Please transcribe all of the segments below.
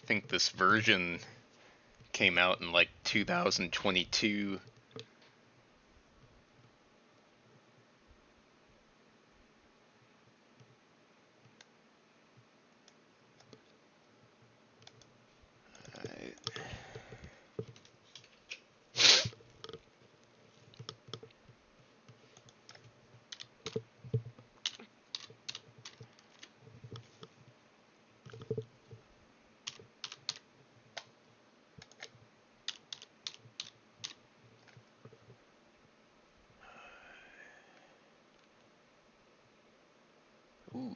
think this version came out in like 2022. Ooh.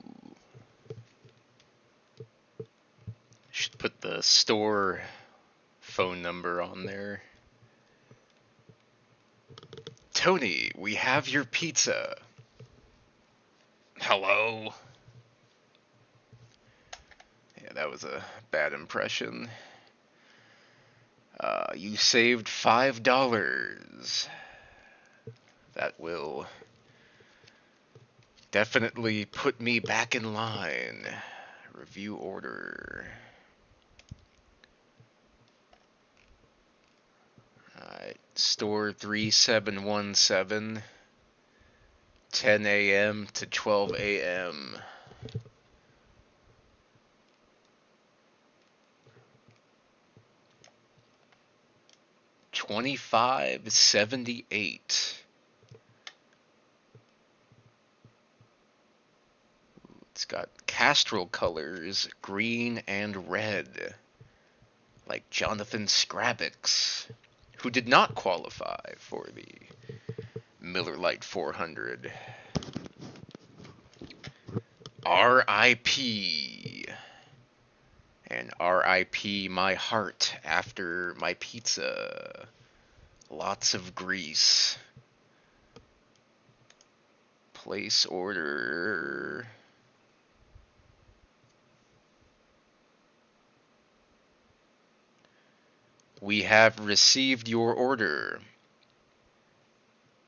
Should put the store phone number on there. Tony, we have your pizza. Hello? Yeah, that was a bad impression. You saved $5. That will definitely put me back in line. Review order. Alright, store 3717, 10 a.m. to 12 a.m. $25.78. It's got Castrol colors, green and red, like Jonathan Scrabix, who did not qualify for the Miller Lite 400. R.I.P. And R.I.P. my heart after my pizza. Lots of grease. Place order. We have received your order.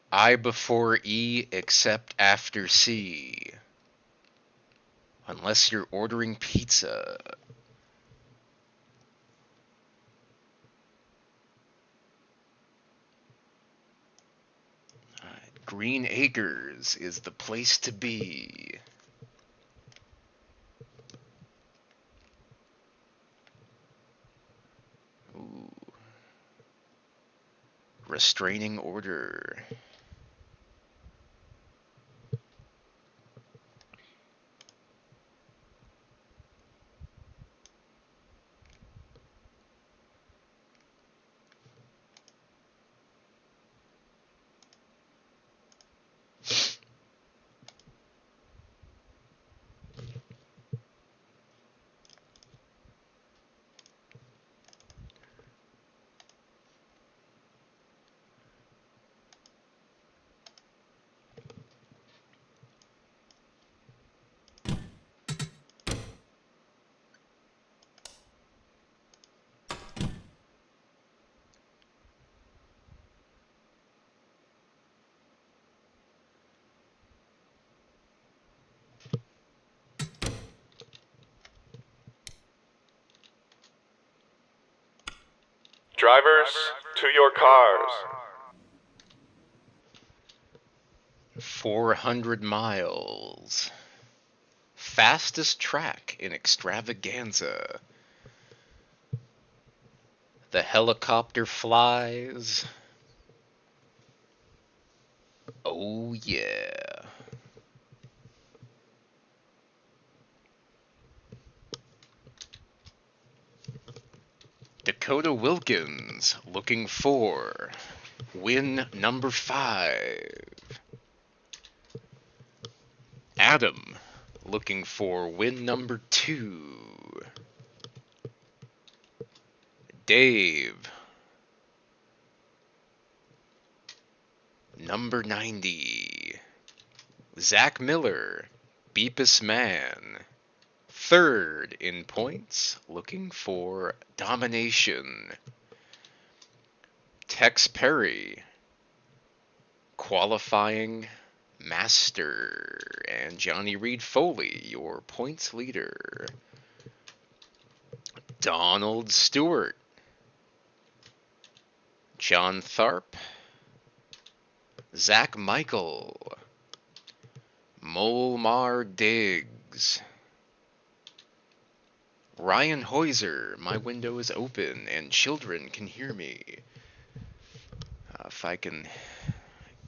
I before E except after C. Unless you're ordering pizza. Green Acres is the place to be. Ooh. Restraining order. Drivers, to your cars. 400 miles. Fastest track in Extravaganza. The helicopter flies. Oh yeah. Dakota Wilkins looking for win number 5. Adam looking for win number 2. Dave number 90. Zach Miller, Beepus Man, 3rd in points, looking for domination. Tex Perry, qualifying master. And Johnny Reed Foley, your points leader. Donald Stewart, John Tharp, Zach Michael, Molmar Diggs, Ryan Heuser, my window is open and children can hear me. If I can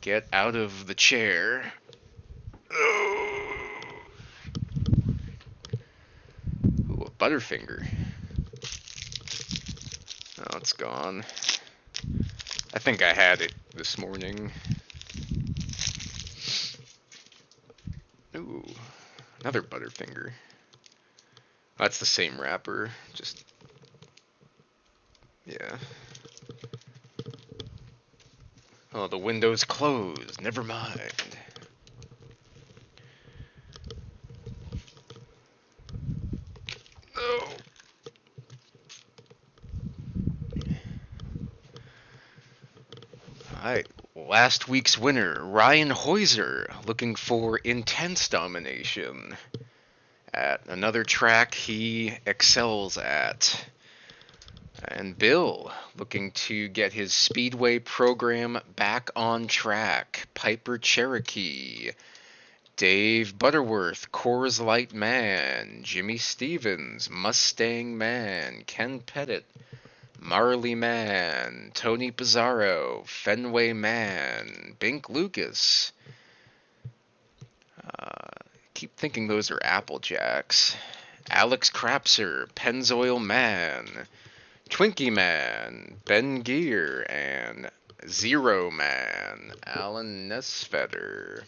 get out of the chair. Ooh, a Butterfinger. Oh, it's gone. I think I had it this morning. Ooh, another Butterfinger. That's the same wrapper, just, yeah. Oh, the window's closed, never mind. Oh. Alright, last week's winner, Ryan Heuser, looking for intense domination at another track he excels at. And Bill, looking to get his Speedway program back on track. Piper Cherokee, Dave Butterworth, Coors Light Man, Jimmy Stevens, Mustang Man, Ken Pettit, Marley Man, Tony Pizarro, Fenway Man, Bink Lucas. Keep thinking those are Apple Jacks. Alex Crapser, Pennzoil Man, Twinkie Man, Ben Gear, and Zero Man, Alan Nesfetter,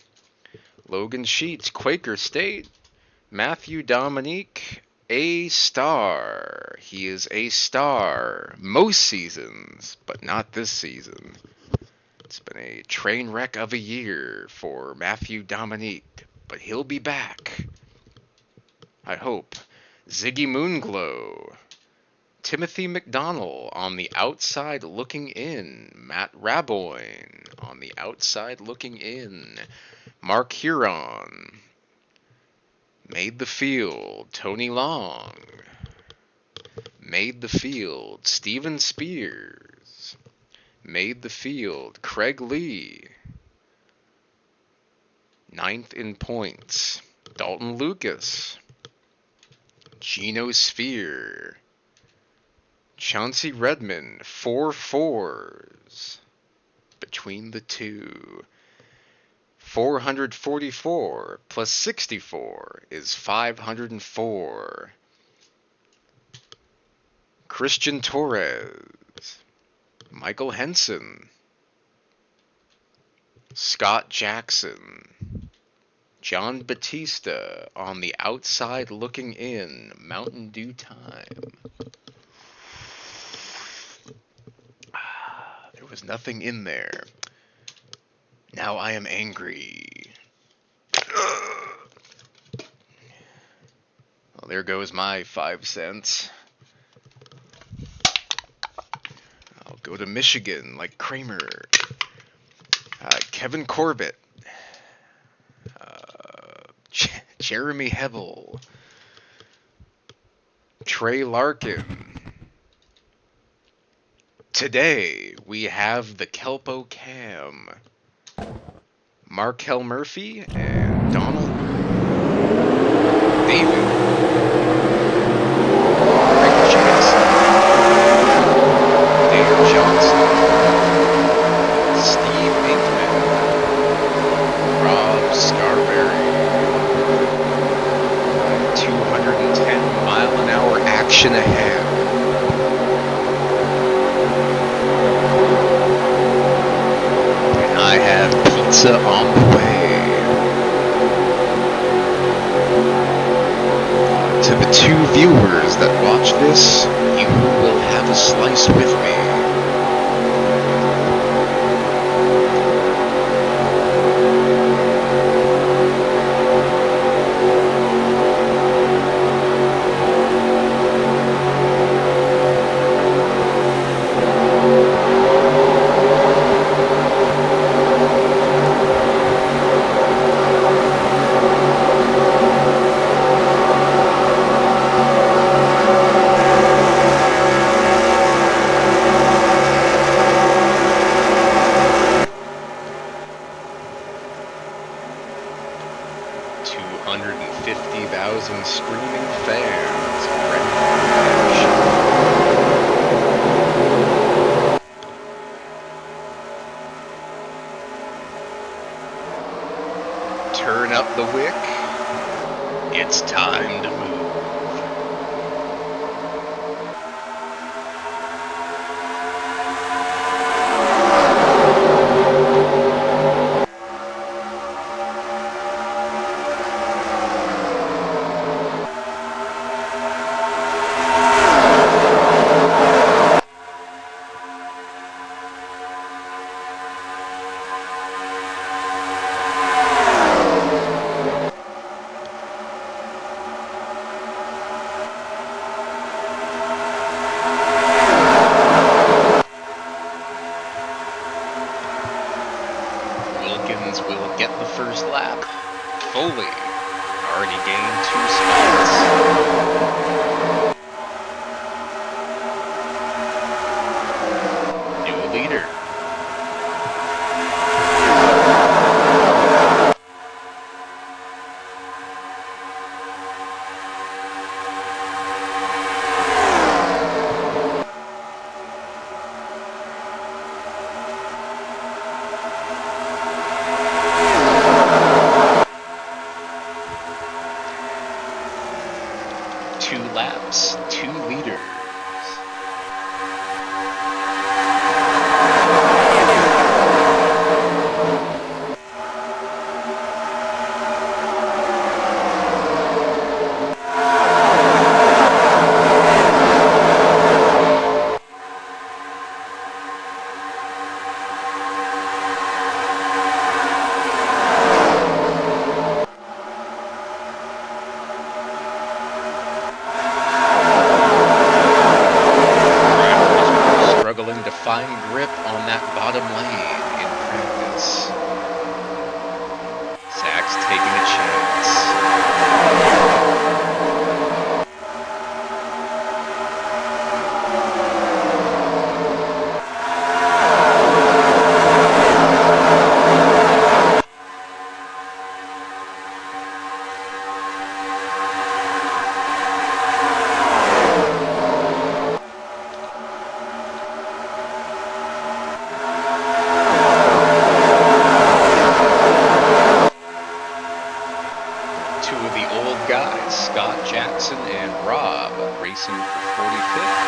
Logan Sheets, Quaker State, Matthew Dominique, a star. He is a star most seasons, but not this season. It's been a train wreck of a year for Matthew Dominique, but he'll be back. I hope. Ziggy Moonglow, Timothy McDonnell on the outside looking in. Matt Raboyne on the outside looking in. Mark Huron. Made the field. Tony Long. Made the field. Steven Spears. Made the field. Craig Lee. 9th in points. Dalton Lucas. Geno Sphere. Chauncey Redmond, 4 4s between the two. 444 plus 64 is 504. Christian Torres, Michael Henson, Scott Jackson, John Batista on the outside looking in. Mountain Dew time. There was nothing in there. Now I am angry. Well, there goes my 5 cents. I'll go to Michigan like Kramer. Kevin Corbett. Jeremy Hebel. Trey Larkin. Today, we have the Kelpo Cam, Markel Murphy, and Donald David, Rick Jackson, Dave Johnson, Steve Inkman, Rob Scarberry, 210-mile-an-hour action ahead. I have pizza on the way. To the 2 viewers that watch this, you will have a slice with me. 250,000 screaming fans ready for action. Turn up the wick. It's time to move. Will get the first lap. Foley already gained 2 spots. New leader. Two laps, 2 leaders. Struggling to find grip on that bottom lane in practice. Zach's taking a chance. Two of the old guys, Scott Jackson and Rob, racing for 45th.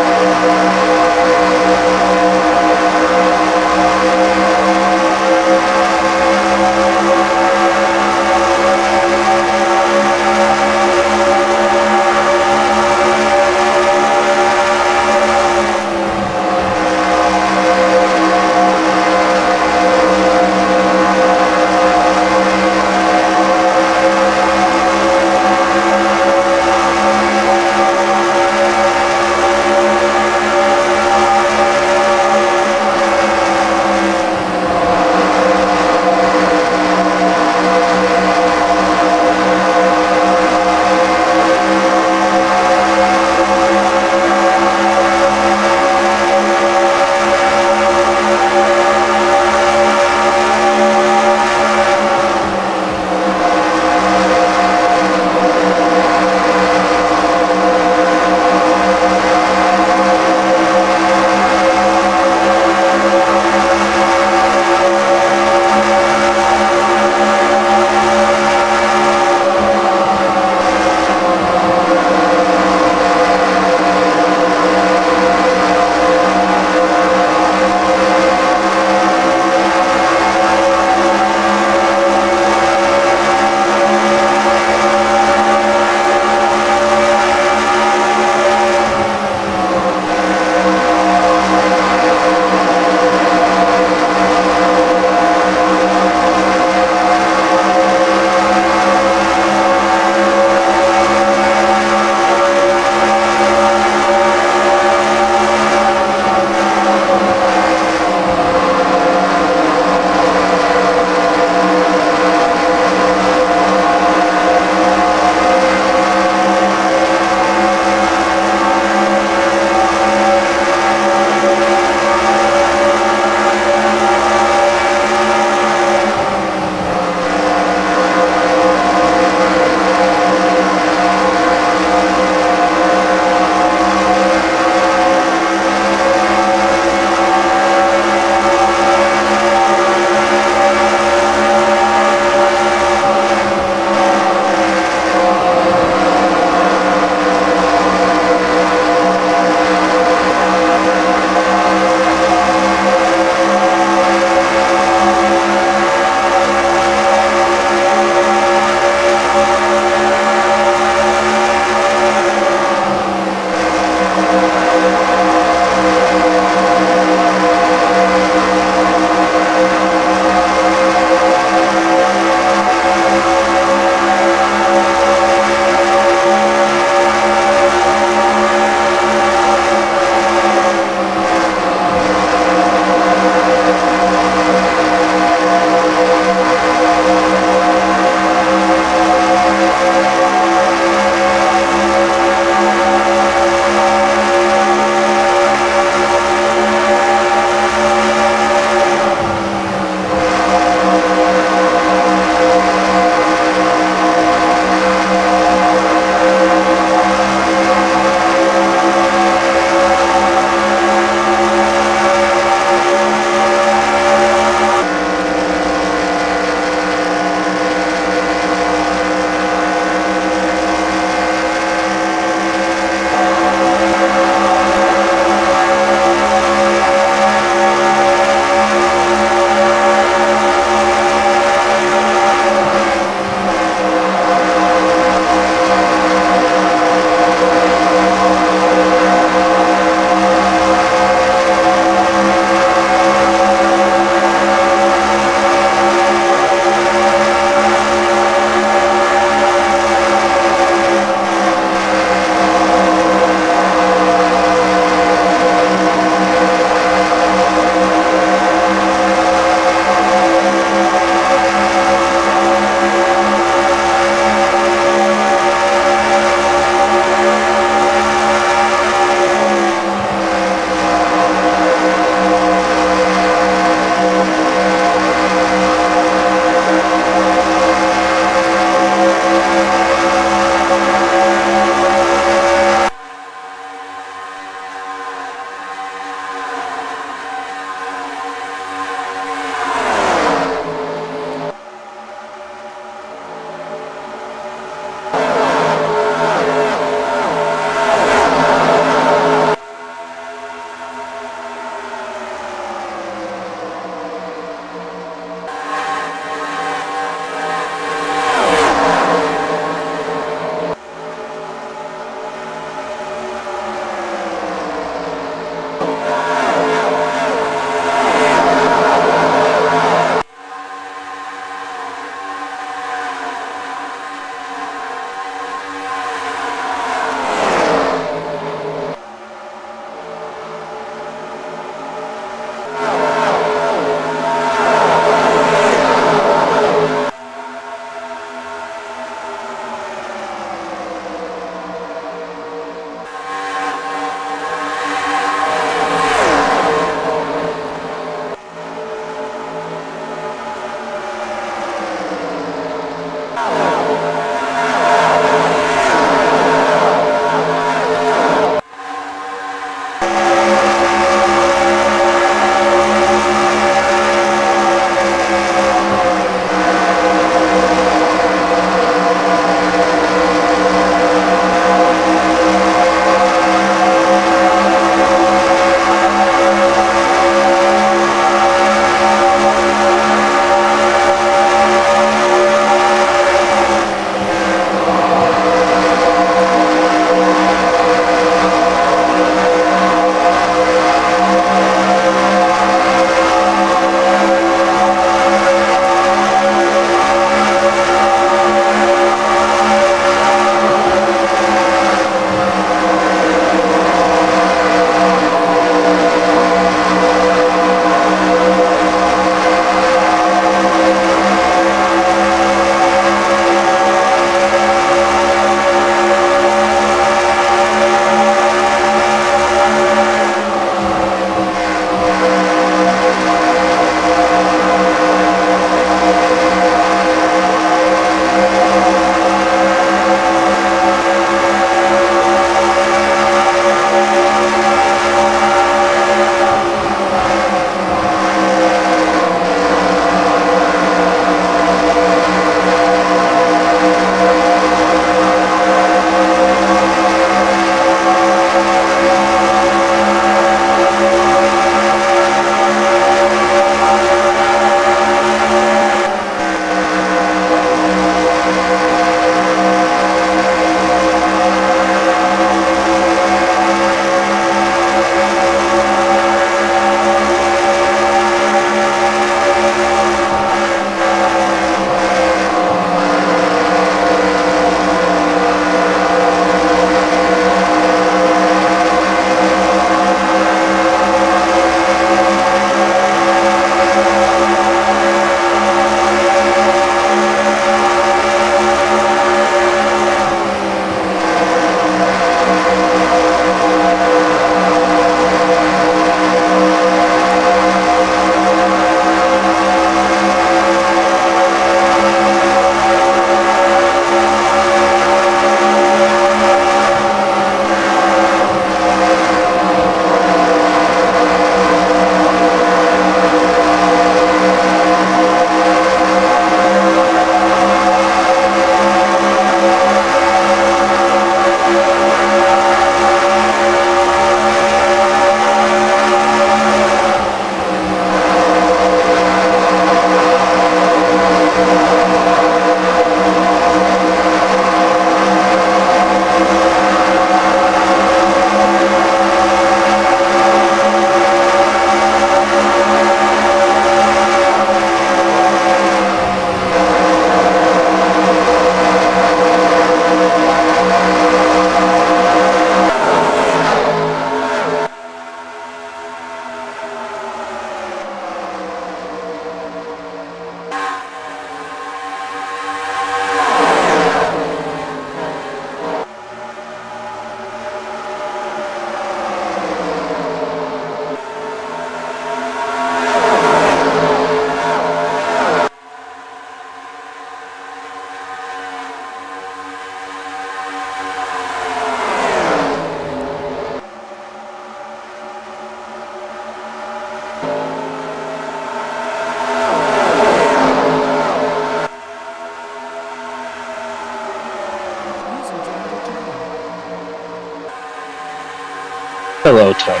Hello, Tony.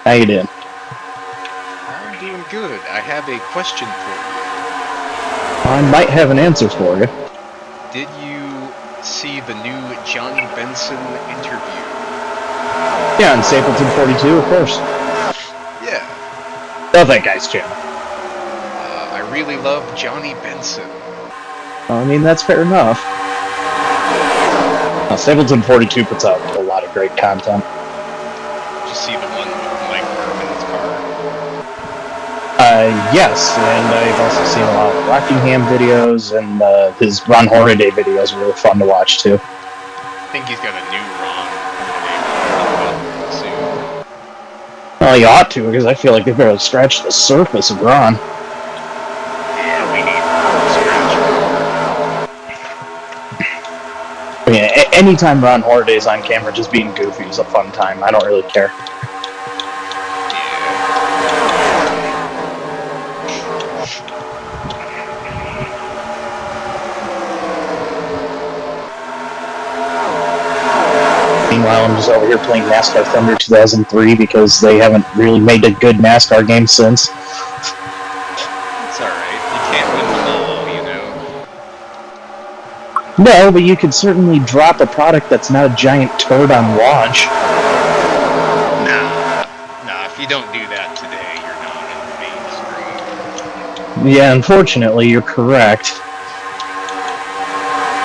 How you doing? I'm doing good. I have a question for I might have an answer for you. you. Did you see the new Johnny Benson interview? Yeah, on Stapleton 42, of course. Yeah. Love that guy's channel. I really love Johnny Benson. I mean, that's fair enough. Stapleton 42 puts out a lot of great content. Did you see the one with Mike Marvin's car? Yes, and I've also seen a lot of Rockingham videos, and his Ron Hornaday videos are really fun to watch, too. I think he's got a new Ron Hornaday soon. Well, you ought to, because I feel like they've barely scratched the surface of Ron. Yeah, we need to scratch I mean, anytime Ron Hornaday's on camera just being goofy is a fun time. I don't really care. Meanwhile, I'm just over here playing NASCAR Thunder 2003 because they haven't really made a good NASCAR game since. It's alright. You can't win them all, you know. No, but you could certainly drop a product that's not a giant turd on launch. Nah, if you don't do that today, you're not in the mainstream. Yeah, unfortunately, you're correct.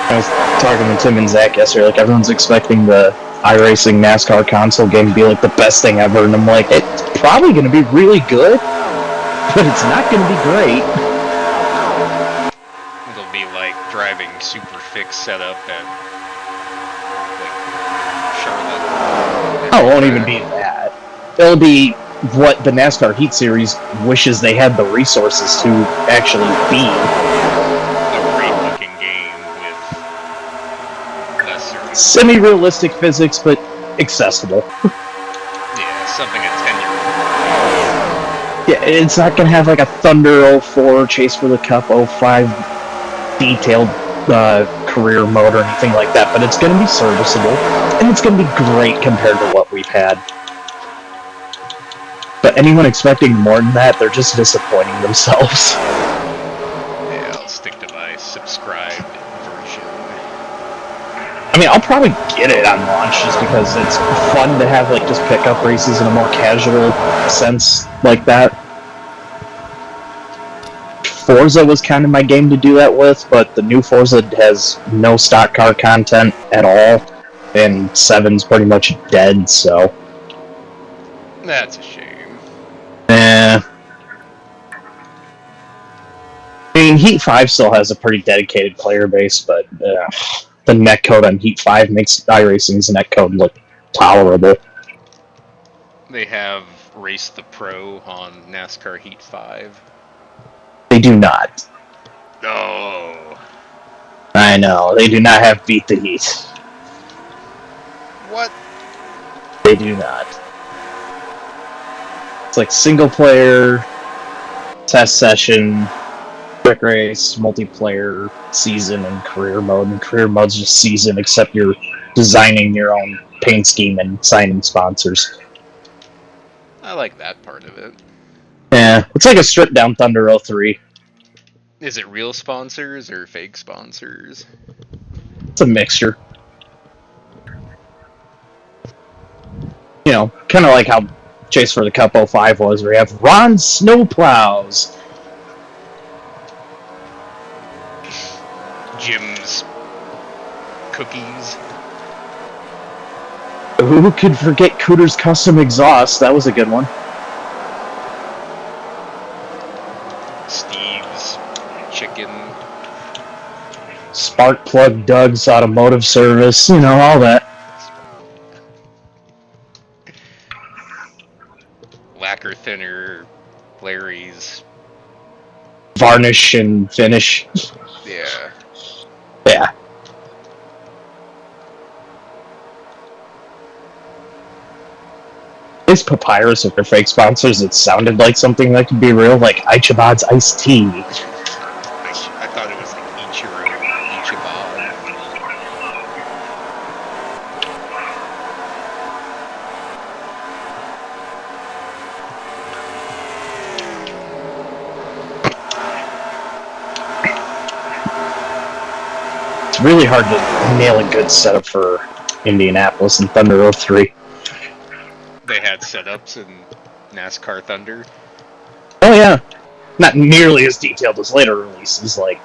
I was talking to Tim and Zach yesterday, like, everyone's expecting the iRacing NASCAR console game to be, like, the best thing ever, and I'm like, it's probably going to be really good, but it's not going to be great. It'll be like driving super fixed setup at, like, Charlotte. Oh, it won't even be that. It'll be what the NASCAR Heat Series wishes they had the resources to actually be. A great looking game with lesser... Semi-realistic physics, but accessible. Yeah, something a 10-year-old. Yeah, it's not going to have like a Thunder 04, Chase for the Cup 05 detailed career mode or anything like that, but it's going to be serviceable, and it's going to be great compared to what we've had. But anyone expecting more than that, they're just disappointing themselves. Yeah, I'll stick to my subscribed version. I mean, I'll probably get it on launch just because it's fun to have, like, just pick-up races in a more casual sense like that. Forza was kind of my game to do that with, but the new Forza has no stock car content at all, and 7's pretty much dead, so... That's a shame. I mean, Heat 5 still has a pretty dedicated player base, but the netcode on Heat 5 makes iRacing's netcode look tolerable. They have Race the Pro on NASCAR Heat 5. They do not. Oh. I know, they do not have Beat the Heat. What? They do not. It's like single player, test session, quick race, multiplayer, season, and career mode. And career mode's just season, except you're designing your own paint scheme and signing sponsors. I like that part of it. Yeah, it's like a stripped down Thunder 03. Is it real sponsors or fake sponsors? It's a mixture. You know, kind of like how Chase for the Cup 05 was, where you have Ron Snowplows. Jim's Cookies. Who could forget Cooter's Custom Exhaust? That was a good one. Steve's Chicken. Sparkplug Doug's Automotive Service, you know, all that. Lacquer Thinner. Larry's. Varnish and Finish. Yeah. Yeah. These Papyrus with their fake sponsors, it sounded like something that could be real, like Ichiban's iced tea. I thought it was like Ichiban. It's really hard to nail a good setup for Indianapolis and Thunder 03. They had setups in NASCAR Thunder. Oh yeah, not nearly as detailed as later releases. Like,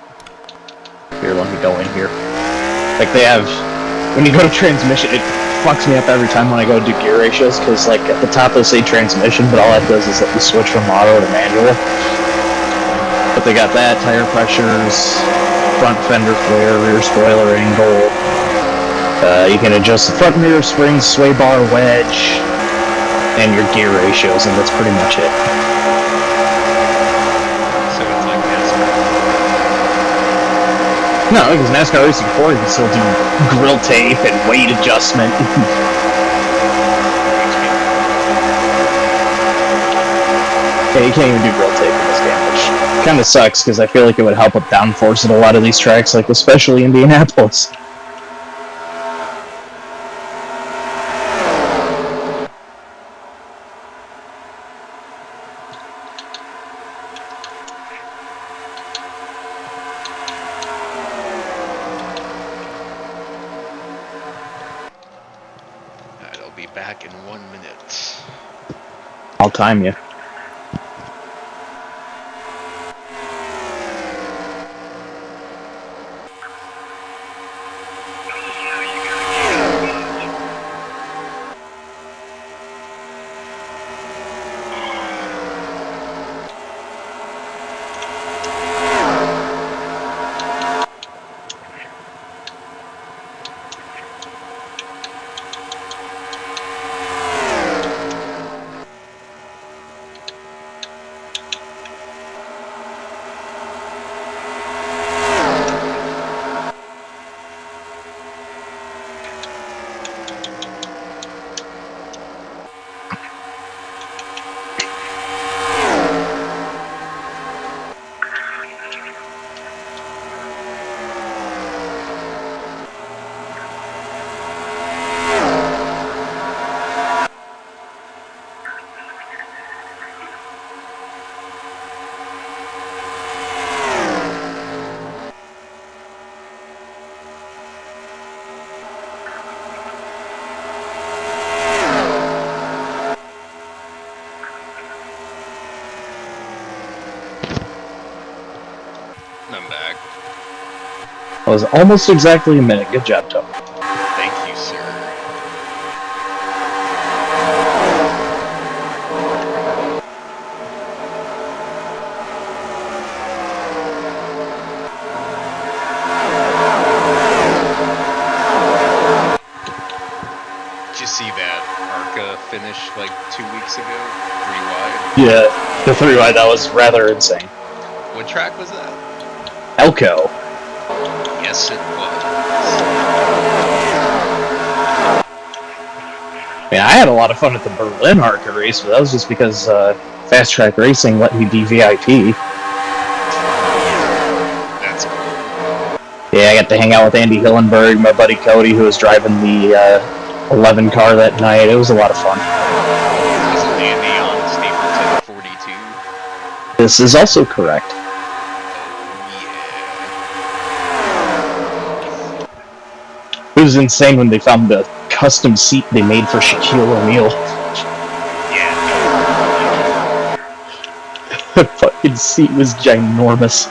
here, let me go in here. Like they have, when you go to transmission, it fucks me up every time when I go to do gear ratios because like at the top it'll say transmission, but all that does is let you switch from auto to manual. But they got that, tire pressures, front fender flare, rear spoiler angle. You can adjust the front and rear springs, sway bar, wedge, and your gear ratios, and that's pretty much it. So it's like NASCAR. No, because NASCAR Racing 4 you can still do grill tape and weight adjustment. Yeah, you can't even do grill tape in this game, which kind of sucks because I feel like it would help with downforce at a lot of these tracks, like especially Indianapolis. I'll be back in 1 minute. I'll time you. I'm back. That was almost exactly a minute. Good job, Tom. Thank you, sir. Did you see that ARCA finish like 2 weeks ago? 3 wide? Yeah, the 3-wide, that was rather insane. What track was that? Elko. Yes, it was. I mean, I had a lot of fun at the Berlin ARCA race, but that was just because Fast Track Racing let me be VIP. That's cool. Yeah, I got to hang out with Andy Hillenberg, my buddy Cody, who was driving the 11 car that night. It was a lot of fun. Wasn't Andy on Stapleton 42? This is also correct. It was insane when they found the custom seat they made for Shaquille O'Neal. Yeah. The fucking seat was ginormous.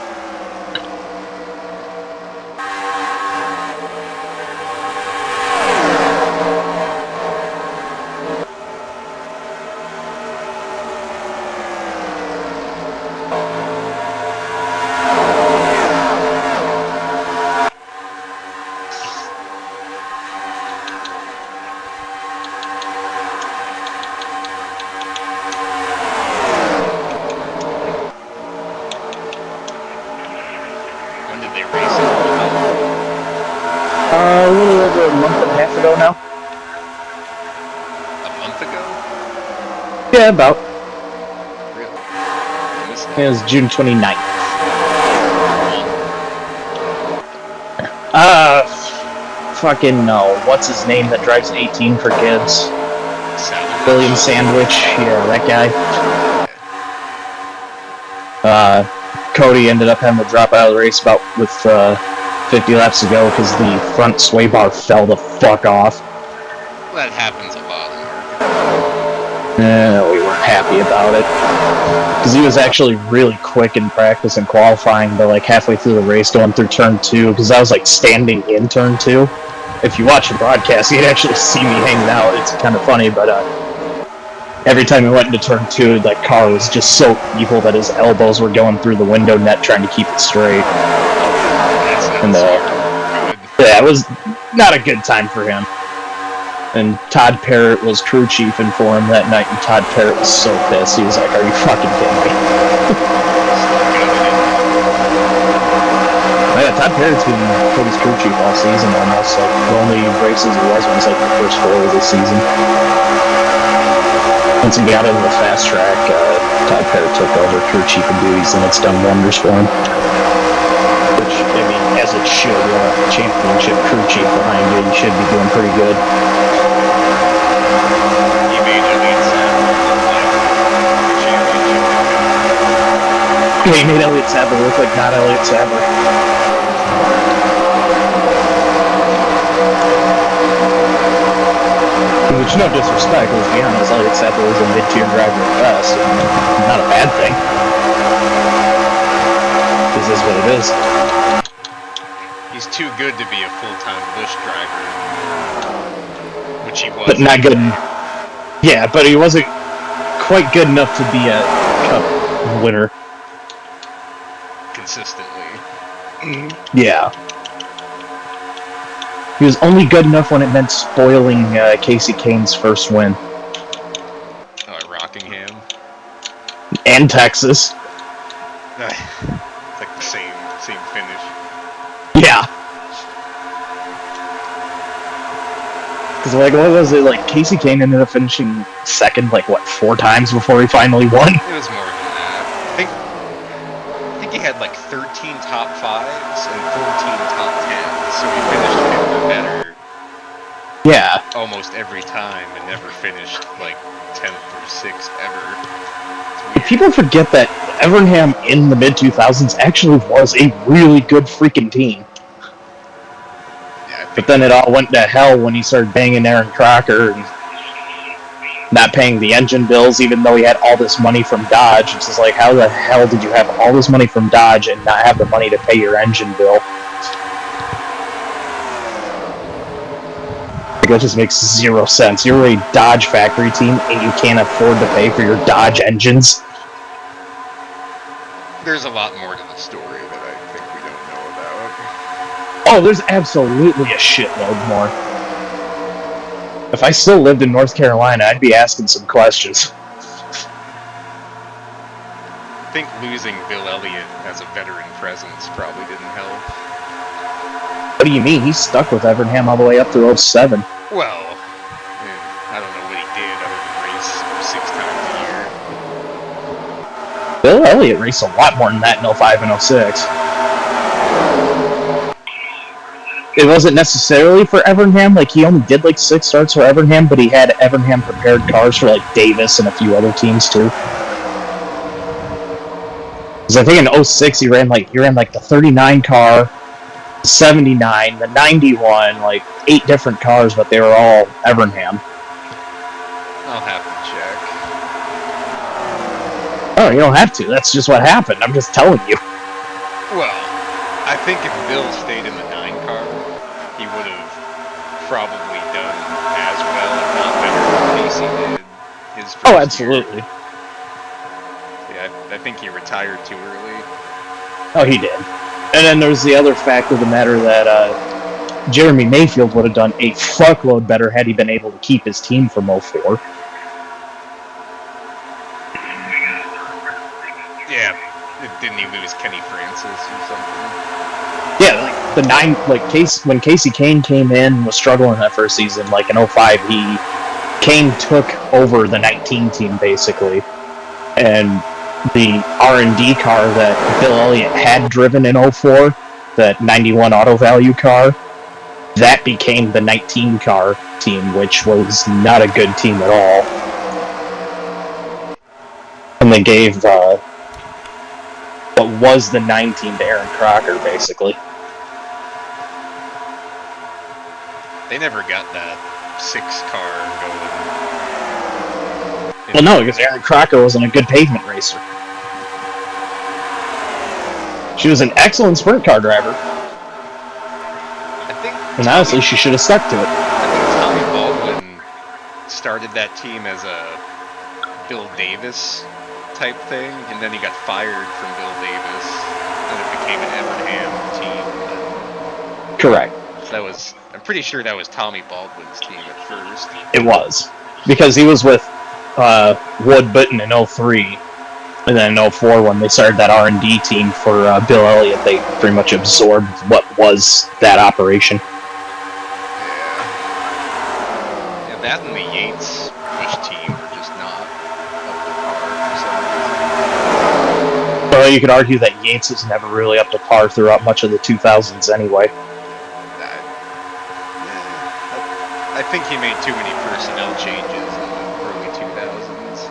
Yeah, about. Really? I missed that. It was June 29th. Fucking no. What's his name that drives 18 for kids? William Sandwich. Yeah, that guy. Cody ended up having to drop out of the race about with 50 laps to go because the front sway bar fell the fuck off. That happens a lot in We weren't happy about it. Because he was actually really quick in practice and qualifying, but like halfway through the race going through turn 2, because I was like standing in turn 2. If you watch the broadcast, you'd actually see me hanging out. It's kind of funny, but every time we went into turn 2, that car was just so evil that his elbows were going through the window net trying to keep it straight. And yeah, it was not a good time for him. And Todd Parrott was crew chiefing for him that night, and Todd Parrott was so pissed. He was like, "Are you fucking kidding me?" Yeah, Todd Parrott's been Cody's crew chief all season almost. Like, the only races he was like the first 4 of the season. Once he got into the fast track, Todd Parrott took over crew chiefing duties, and it's done wonders for him. Which, I mean, as it should, a championship crew chief behind you, you should be doing pretty good. He made Elliott Sadler look like not Elliott Sadler. Which, no disrespect, let's be honest, Elliott Sadler was a mid-tier driver at best, and not a bad thing. This is what it is. He's too good to be a full-time Busch driver. Which he was. But not good. Yeah, but he wasn't quite good enough to be a Cup winner. Consistently. Yeah. He was only good enough when it meant spoiling Casey Kane's first win. Oh, at Rockingham. And Texas. It's like the same finish. Yeah. Because, like, what was it? Like, Casey Kane ended up finishing second, like, what, 4 times before he finally won? It was more than that. I think he had, like, 13 top 5s and 14 top 10s, so he finished 5th or better. Yeah. Almost every time and never finished, like, 10th or 6th ever. People forget that Evernham in the mid-2000s actually was a really good freaking team. But then it all went to hell when he started banging Aaron Crocker and not paying the engine bills, even though he had all this money from Dodge. It's just like, how the hell did you have all this money from Dodge and not have the money to pay your engine bill? Like, that just makes 0 sense. You're a Dodge factory team and you can't afford to pay for your Dodge engines? There's a lot more to the story that I think we don't know about. Oh, there's absolutely a shitload more. If I still lived in North Carolina, I'd be asking some questions. I think losing Bill Elliott as a veteran presence probably didn't help. What do you mean? He's stuck with Evernham all the way up to 07. Well, I don't know what he did other than race 6 times a year. Bill Elliott raced a lot more than that in 05 and 06. It wasn't necessarily for Evernham, like he only did like 6 starts for Evernham, but he had Evernham prepared cars for like Davis and a few other teams too. Because I think in 06 he ran like the 39 car, 79, the 91, like 8 different cars, but they were all Evernham. I'll have to check. Oh, you don't have to. That's just what happened. I'm just telling you. Well, I think if Bill stayed in the 9 car, he would have probably done as well, if not better, than Casey did his first Oh, absolutely. year. Yeah, I think he retired too early. Oh, he did. And then there's the other fact of the matter that Jeremy Mayfield would have done a fuckload better had he been able to keep his team from 04. Yeah, didn't he lose Kenny Francis or something? Yeah, like the 9, like when Casey Kane came in and was struggling that first season, like in 05, he Kane took over the 19 team, basically. And the R&D car that Bill Elliott had driven in 04, that 91 auto value car, that became the 19 car team, which was not a good team at all. And they gave what was the 9 team to Aaron Crocker, basically. They never got that 6 car going. Well, no, because Aaron Crocker wasn't a good pavement racer. She was an excellent sprint car driver. And honestly, she should have stuck to it. I think Tommy Baldwin started that team as a Bill Davis type thing, and then he got fired from Bill Davis, and it became an Evernham team. Correct. So I'm pretty sure that was Tommy Baldwin's team at first. It was. Because he was with Wood Button in 03, and then in 04, when they started that R&D team for Bill Elliott, they pretty much absorbed what was that operation. Yeah, that and the Yates Bush team were just not up to par for some reason. Well, you could argue that Yates was never really up to par throughout much of the 2000s anyway. I think he made too many personnel changes in the early 2000s.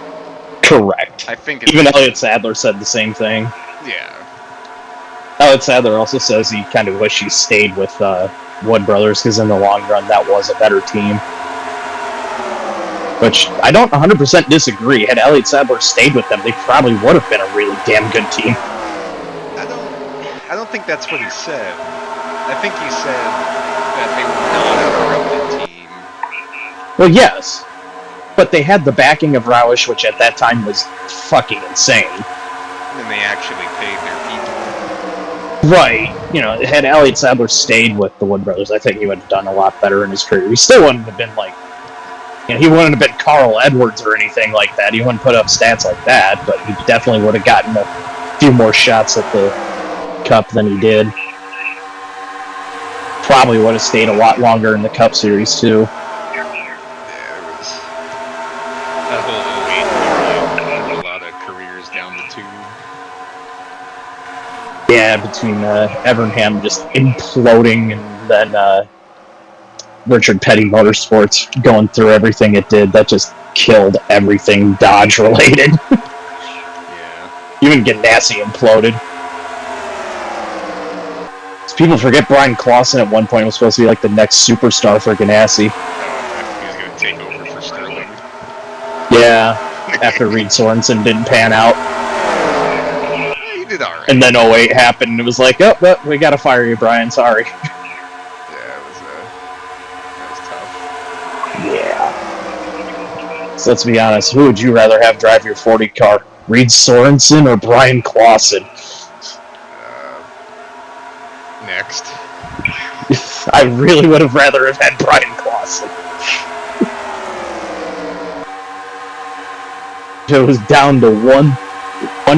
Correct. I think even Elliott Sadler said the same thing. Yeah. Elliott Sadler also says he kind of wished he stayed with Wood Brothers, because in the long run that was a better team. Which I don't 100% disagree. Had Elliott Sadler stayed with them, they probably would have been a really damn good team. I don't think that's what he said. I think he said that they were not a corrupted team. Well, yes. But they had the backing of Roush, which at that time was fucking insane. And they actually paid their people. Right. You know, had Elliott Sadler stayed with the Wood Brothers, I think he would have done a lot better in his career. He still wouldn't have been like, you know, he wouldn't have been Carl Edwards or anything like that. He wouldn't put up stats like that, but he definitely would have gotten a few more shots at the Cup than he did. Probably would have stayed a lot longer in the Cup Series, too. That whole 08 period, there were a lot of careers down the tube. Yeah, between Evernham just imploding and then Richard Petty Motorsports going through everything it did, that just killed everything Dodge related. Yeah. Even Ganassi imploded. People forget Brian Clausen at one point was supposed to be like the next superstar for Ganassi. Oh, he was going to take over for Sterling. Yeah, after Reed Sorensen didn't pan out. He did alright. And then 08 happened, and it was like, oh, we gotta fire you, Brian, sorry. Yeah, that was tough. Yeah. So let's be honest, who would you rather have drive your 40 car? Reed Sorensen or Brian Clausen? Next. I really would have rather have had Brian Clausen. If it was down to one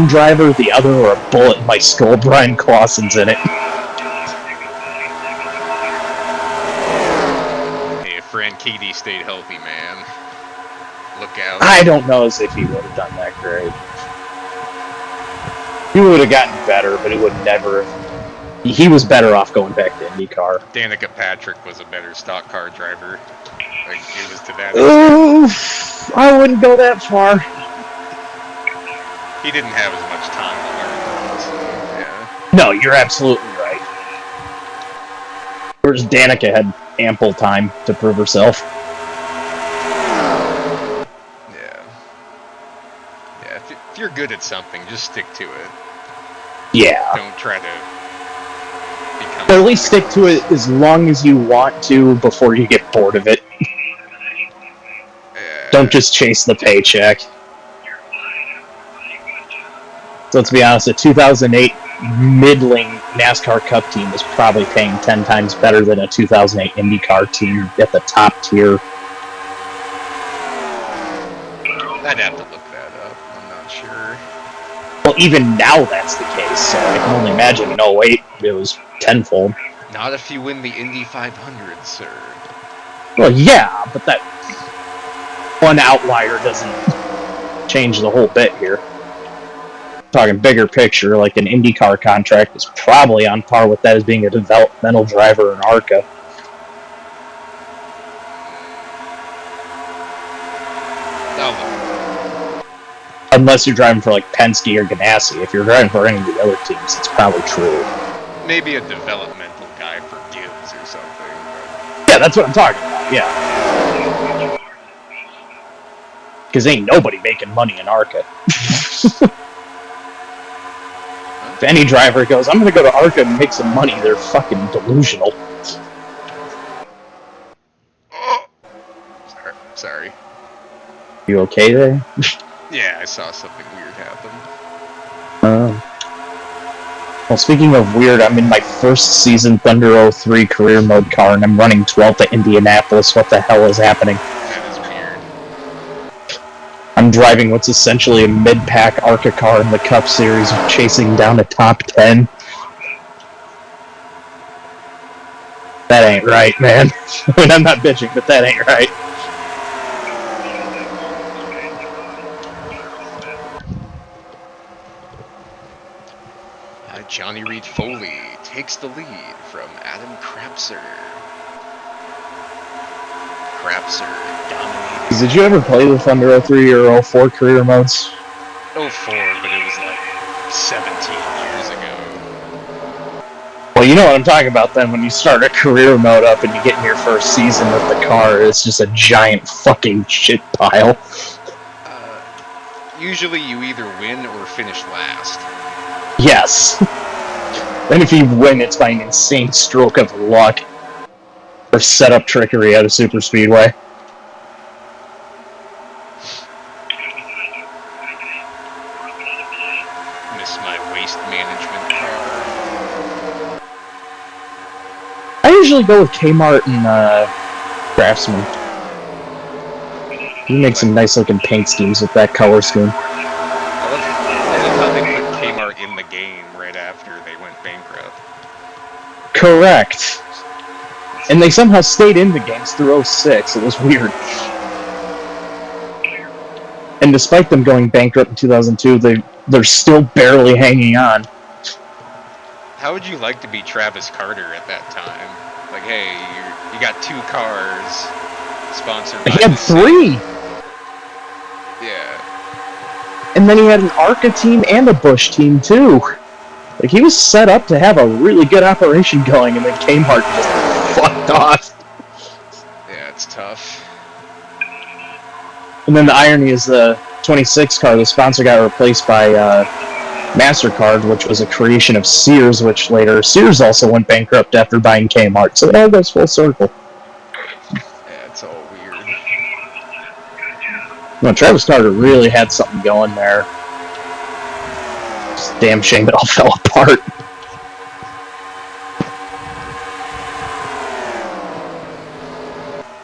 driver, the other, or a bullet in my skull, Brian Clausen's in it. Hey, if Franchitti stayed healthy, man. Look out. I don't know as if he would have done that great. He would have gotten better, but it would never... He was better off going back to IndyCar. Danica Patrick was a better stock car driver. Like, it was to that extent. I wouldn't go that far. He didn't have as much time to learn, so, yeah. No, you're absolutely right. Whereas Danica had ample time to prove herself. Yeah. Yeah, if you're good at something, just stick to it. Yeah. Don't try to... Or at least stick to it as long as you want to before you get bored of it. Don't just chase the paycheck. So let's be honest, a 2008 middling NASCAR Cup team is probably paying 10 times better than a 2008 IndyCar team at the top tier. I'd have to look that up. I'm not sure. Well, even now that's the case, so I can only imagine in 08 it was tenfold. Not if you win the Indy 500, sir. Well, yeah, but that... one outlier doesn't change the whole bit here. Talking bigger picture, like an IndyCar contract is probably on par with that as being a developmental driver in ARCA. Unless you're driving for like Penske or Ganassi. If you're driving for any of the other teams, it's probably true. Maybe a developmental guy for Gibbs or something. Yeah, that's what I'm talking about, yeah. Because ain't nobody making money in ARCA. If any driver goes, I'm going to go to ARCA and make some money, they're fucking delusional. Oh. Sorry. You okay there? Yeah, I saw something weird happen. Well, speaking of weird, I'm in my first season Thunder 03 career mode car, and I'm running 12th at Indianapolis. What the hell is happening? That is weird. I'm driving what's essentially a mid-pack ARCA car in the Cup Series, chasing down a top 10. That ain't right, man. I mean, I'm not bitching, but that ain't right. Johnny Reed Foley takes the lead from Adam Crapser. Crapser dominating. Did you ever play the Thunder 03 or 04 career modes? 04, but it was like 17 years ago. Well, you know what I'm talking about then, when you start a career mode up and you get in your first season with the car, it's just a giant fucking shit pile. Usually you either win or finish last. Yes. And if you win, it's by an insane stroke of luck. Or setup trickery at a super speedway. Miss my waste management car. I usually go with Kmart and Craftsman. You make some nice looking paint schemes with that color scheme. I love how they put Kmart in the game right after they went bankrupt. Correct. And they somehow stayed in the games through 06. It was weird. And despite them going bankrupt in 2002, they're still barely hanging on. How would you like to be Travis Carter at that time? Like, hey, you got 2 cars sponsored by He had 3! Yeah. And then he had an ARCA team and a Busch team, too. Like, he was set up to have a really good operation going, and then Kmart just fucked off. Yeah, it's tough. And then the irony is the 26 car, the sponsor got replaced by MasterCard, which was a creation of Sears, which later Sears also went bankrupt after buying Kmart. So it all goes full circle. Yeah, it's all weird. No, Travis Carter really had something going there. It's a damn shame it all fell apart.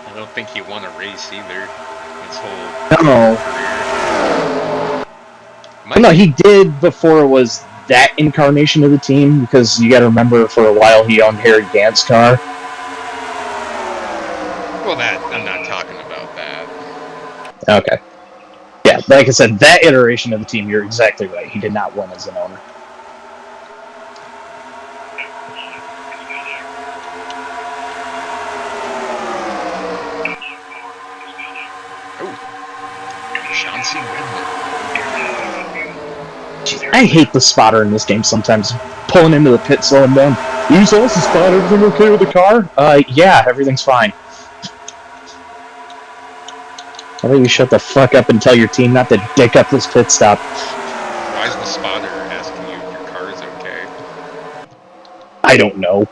I don't think he won a race either. His whole No. career. No, he did before it was that incarnation of the team, because you gotta remember for a while he owned Harry Gant's car. Well, I'm not talking about that. Okay. Yeah, like I said, that iteration of the team, you're exactly right. He did not win as an owner. Chauncey Redmond. I hate the spotter in this game sometimes. Pulling into the pit, slowing down. You saw us the spot, everything okay with the car? Yeah, everything's fine. How about you shut the fuck up and tell your team not to dick up this pit stop? Why is the spotter asking you if your car is okay? I don't know.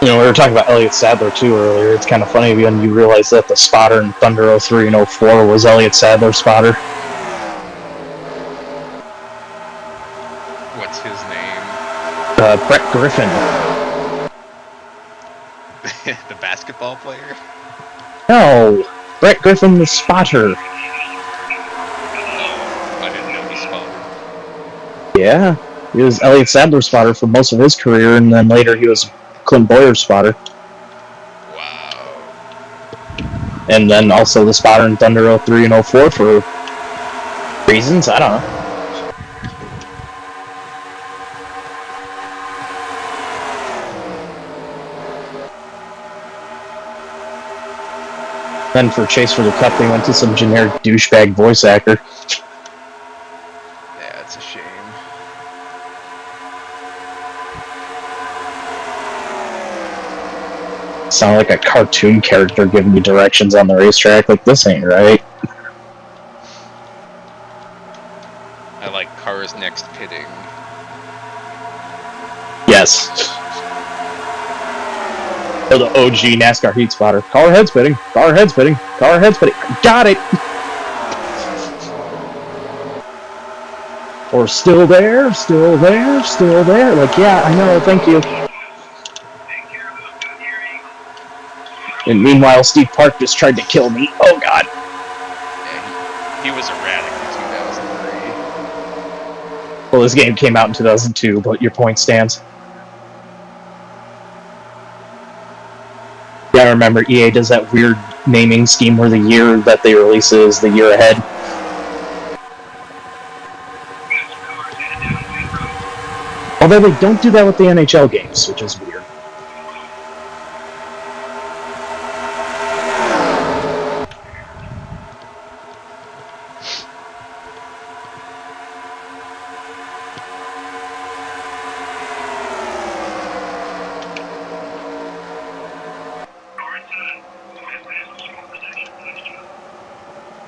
You know, we were talking about Elliott Sadler too earlier. It's kind of funny when you realize that the spotter in Thunder 03 and 04 was Elliott Sadler's spotter. What's his name? Brett Griffin. The basketball player? No! Brett Griffin, the spotter. Oh, I didn't know he spotted. Yeah. He was Elliott Sadler's spotter for most of his career, and then later he was Clint Boyer's spotter. Wow. And then also the spotter in Thunder 03 and 04 for reasons, I don't know. Then for Chase for the Cup, they went to some generic douchebag voice actor. Yeah, it's a shame. Sound like a cartoon character giving you directions on the racetrack. Like, this ain't right. I like Cars Next Pitting. Yes. Or the OG NASCAR heat spotter. Car head spinning. Car head spinning. Car head spinning. Got it! Or still there, still there, still there. Like, yeah, I know, thank you. And meanwhile, Steve Park just tried to kill me. Oh, God. Yeah, he was erratic in 2003. Well, this game came out in 2002, but your point stands. Yeah, I remember EA does that weird naming scheme where the year that they release is the year ahead. Although they don't do that with the NHL games, which is weird.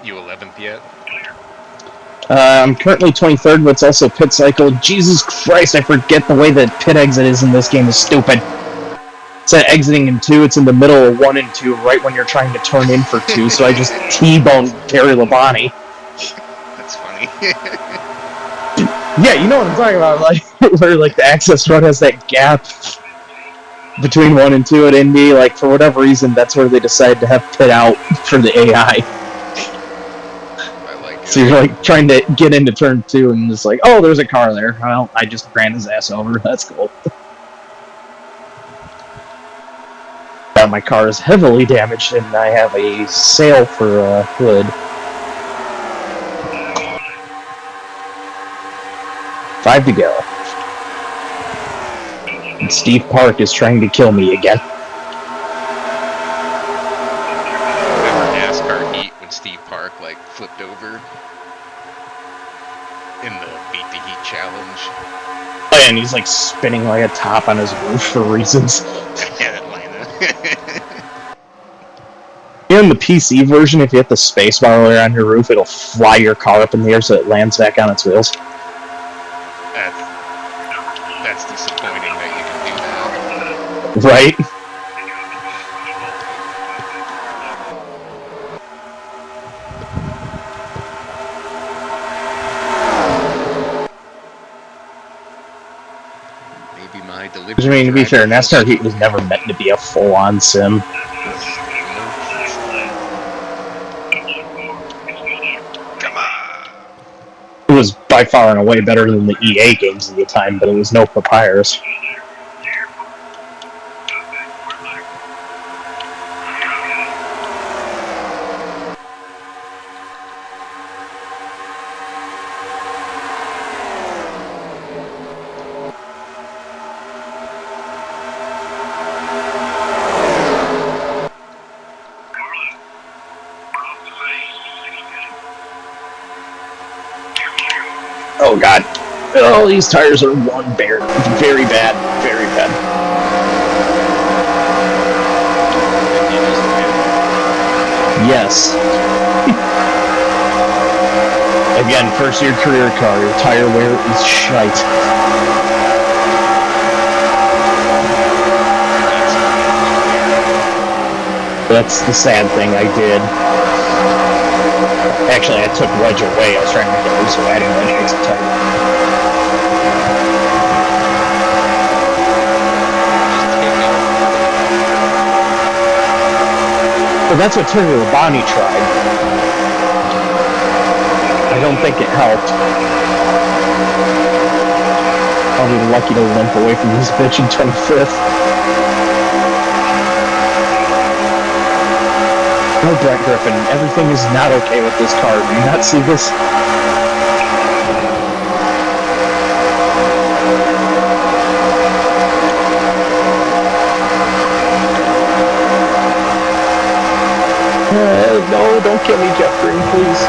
You 11th yet? I'm currently 23rd, but it's also pit cycle. Jesus Christ, I forget the way that pit exit is in this game is stupid. Instead of exiting in 2, it's in the middle of 1 and 2, right when you're trying to turn in for 2, so I just T-boned Terry Labonte. That's funny. Yeah, you know what I'm talking about, like, where like the access road has that gap between 1 and 2 at Indy, like, for whatever reason, that's where they decided to have pit out for the AI. So you're like trying to get into turn 2 and it's like, oh, there's a car there. Well, I just ran his ass over. That's cool. My car is heavily damaged and I have a sale for a hood. 5 to go. And Steve Park is trying to kill me again. Remember NASCAR Heat when Steve Park like flipped over in the Beat the Heat challenge? Oh, yeah, and he's like spinning like a top on his roof for reasons. Yeah, Atlanta. In the PC version, if you hit the spacebar while you're on your roof, it'll fly your car up in the air so it lands back on its wheels. That's disappointing that you can do that. Right? Maybe my delivery. I mean, to be fair, NASCAR Heat was never meant to be a full-on sim. Come on. It was by far and away better than the EA games at the time, but it was no Papyrus. Oh god. Oh, these tires are one bear. Very bad. Very bad. Yes. Again, first year career car, your tire wear is shite. That's the sad thing I did. Actually, I took wedge away. I was trying to make it loose, so adding wedge makes it tighter. But that's what Terry Labonte tried. I don't think it helped. I'll be lucky to limp away from this bitch in 25th. No, Brett Griffin, everything is not okay with this car. Do you not see this? No, don't kill me, Jeff Green, please.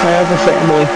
I have a family.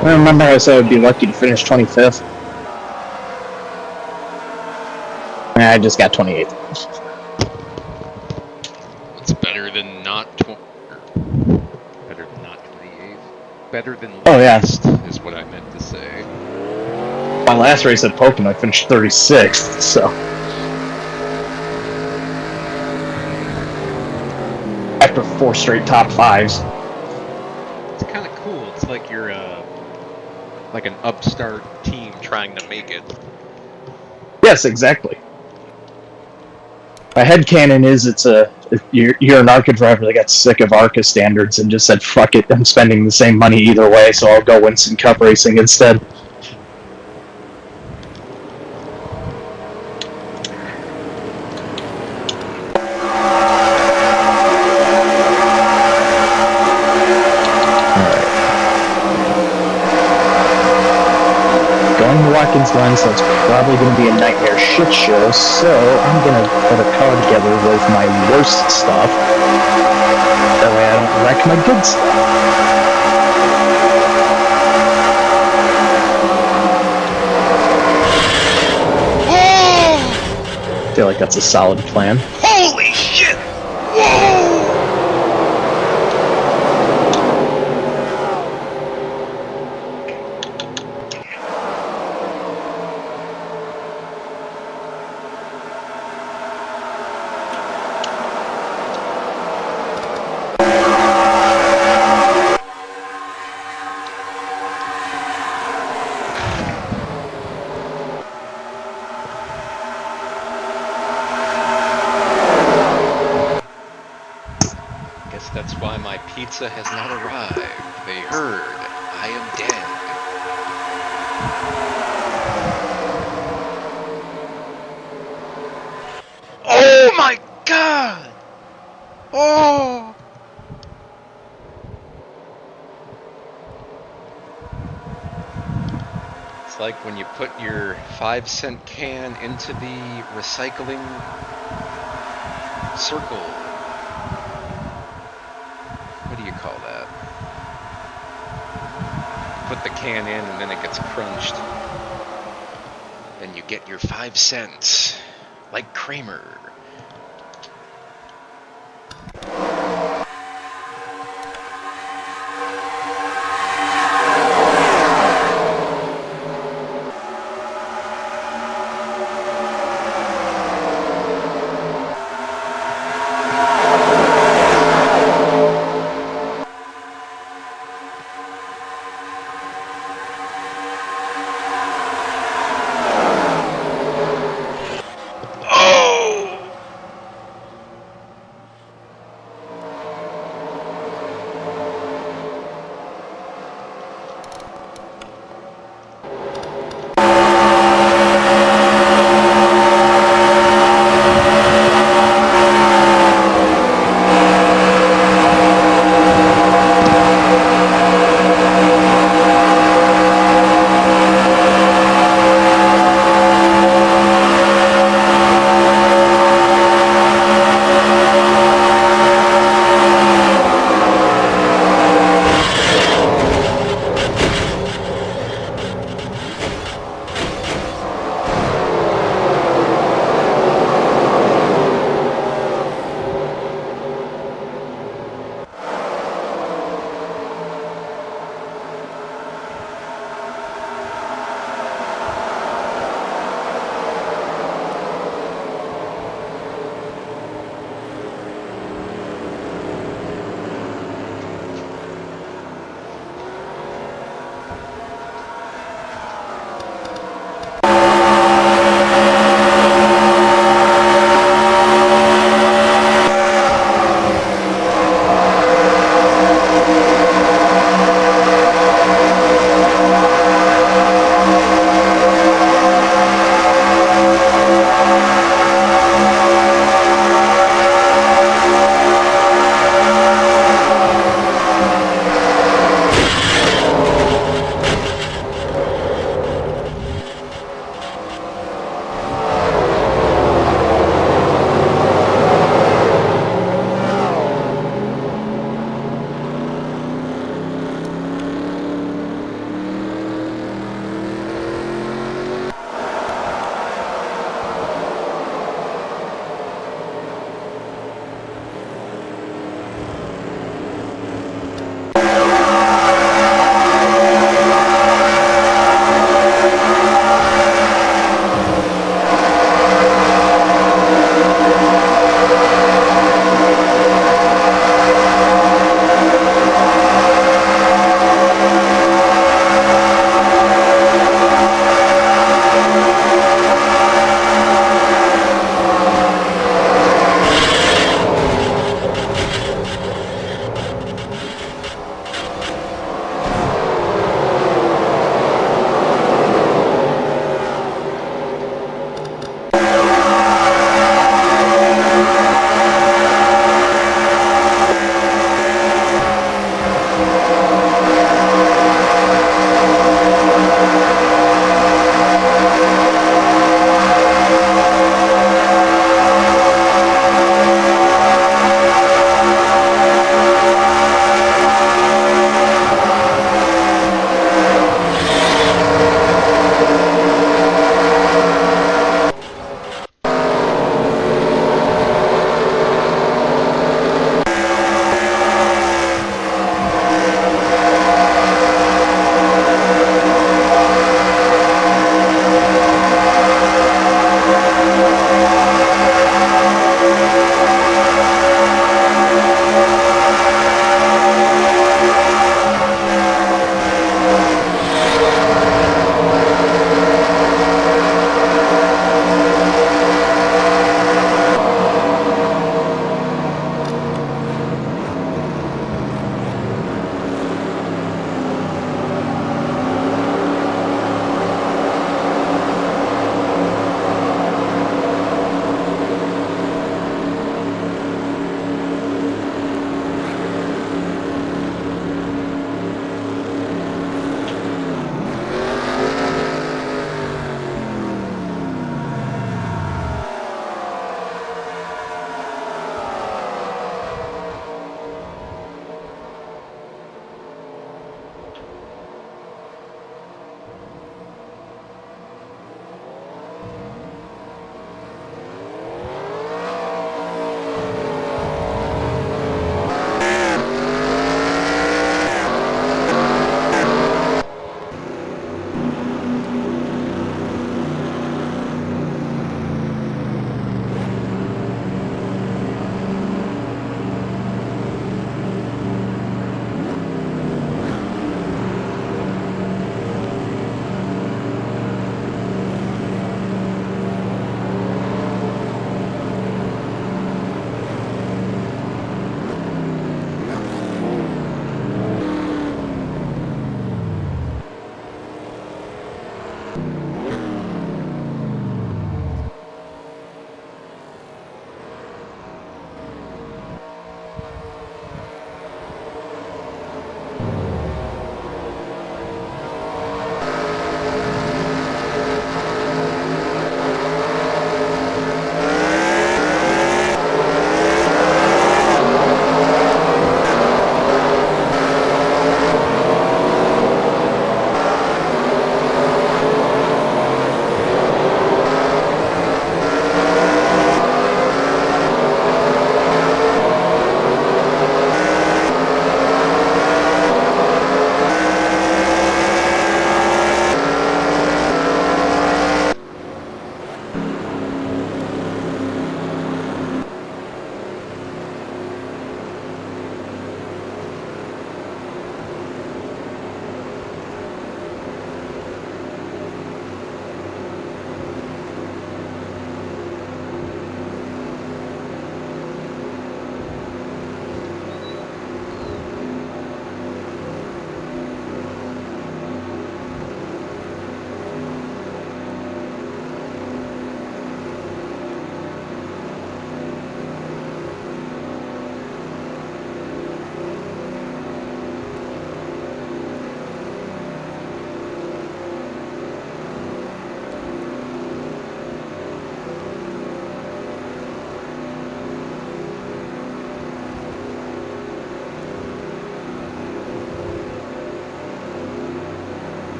I remember I said I'd be lucky to finish 25th. I just got 28th. It's better than not better than not 28th. Better than last, is what I meant to say. My last race at Pokemon, I finished 36th, so. After 4 straight top 5s. It's kind of cool. It's like you're like an upstart team trying to make it. Yes, exactly. My headcanon is you're an ARCA driver that got sick of ARCA standards and just said, fuck it, I'm spending the same money either way, so I'll go Winston Cup racing instead. Watkins Glen, so it's probably going to be a nightmare shit show, so I'm going to put a car together with my worst stuff. That way I don't wreck my good stuff. I feel like that's a solid plan. Holy shit! Whoa! That's why my pizza has not arrived. They heard I am dead. Oh my god! Oh! It's like when you put your 5-cent can into the recycling circle. What do you call that? Put the can in and then it gets crunched. Then you get your 5 cents. Like Kramer.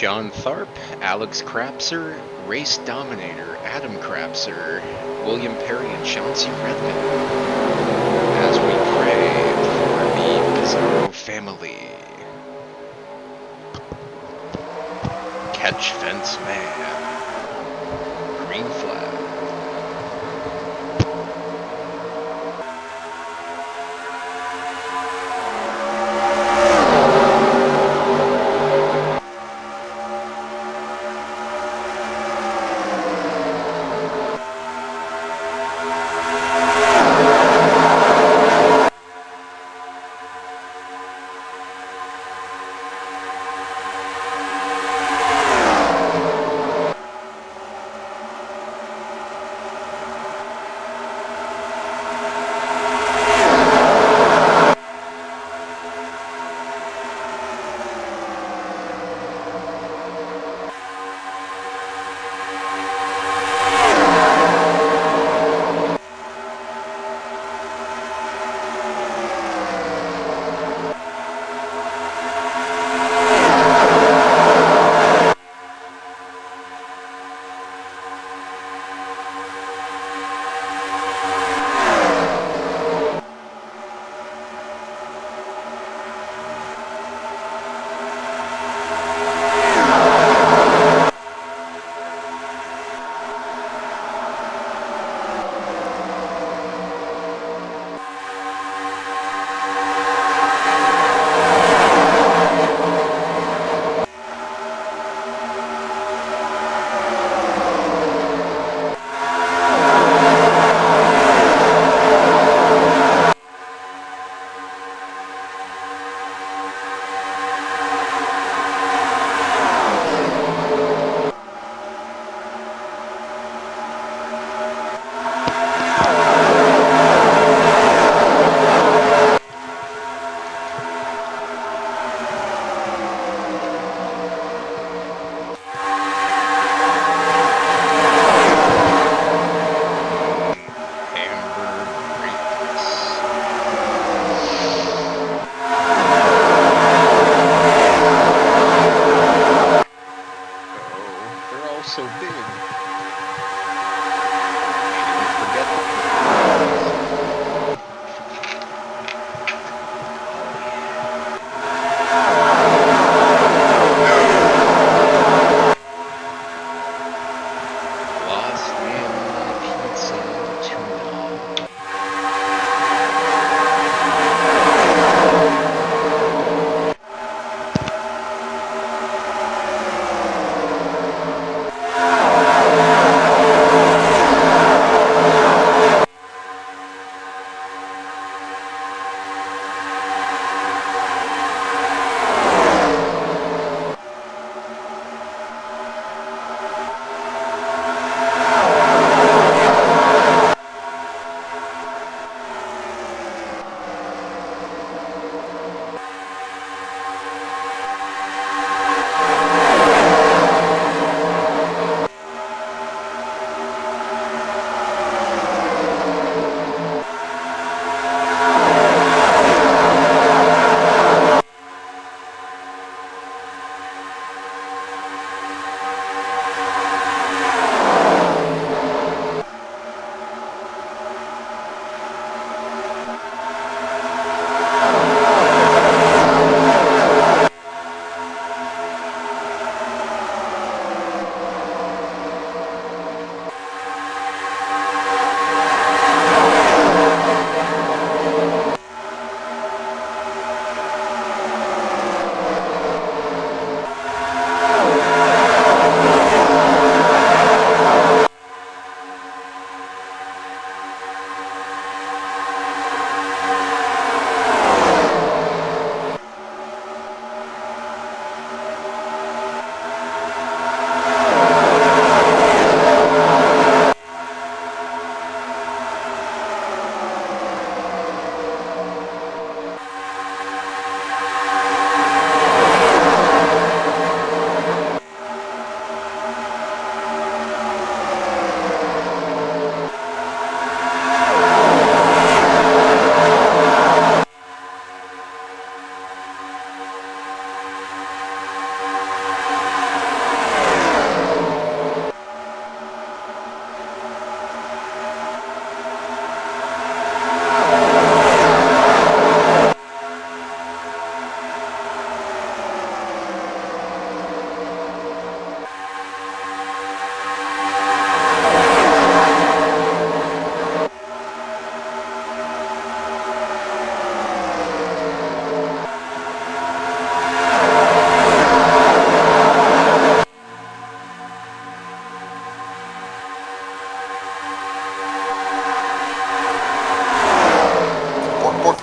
John Tharp, Alex Crapser, Race Dominator, Adam Crapser, William Perry, and Chauncey Redman. As we pray for the Bizarro family. Catch Fence Man. Green flag.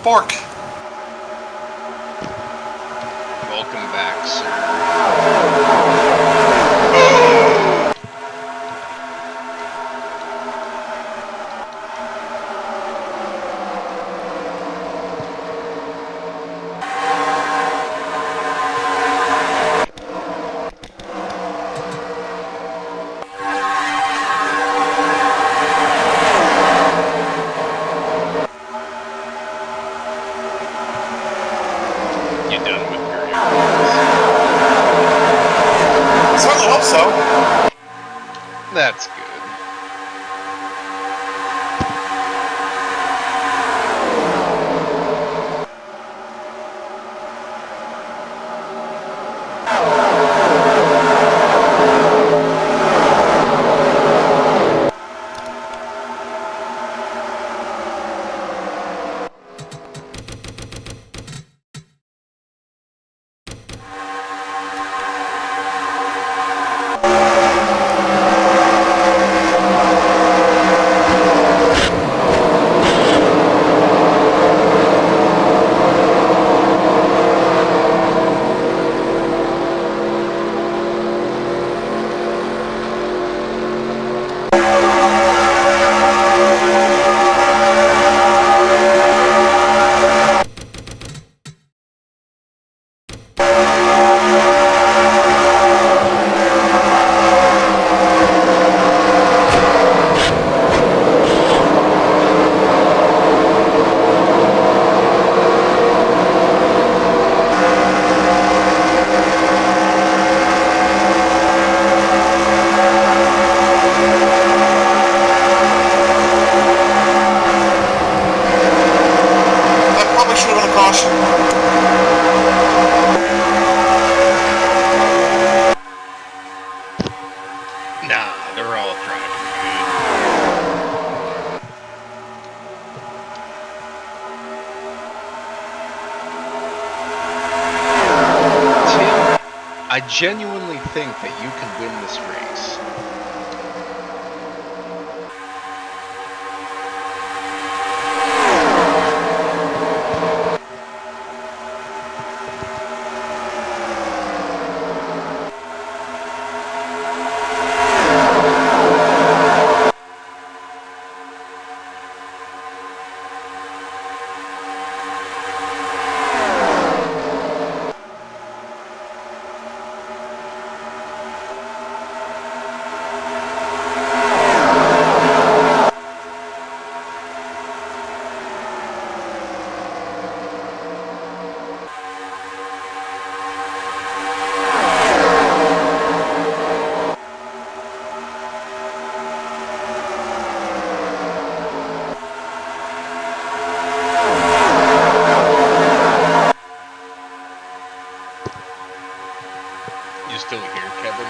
Bark. Welcome back, sir. You done with your airplanes? Certainly hope so. That's good. Nah, they're all driving good. Tim, I genuinely think that you can win this race. You still here, Kevin?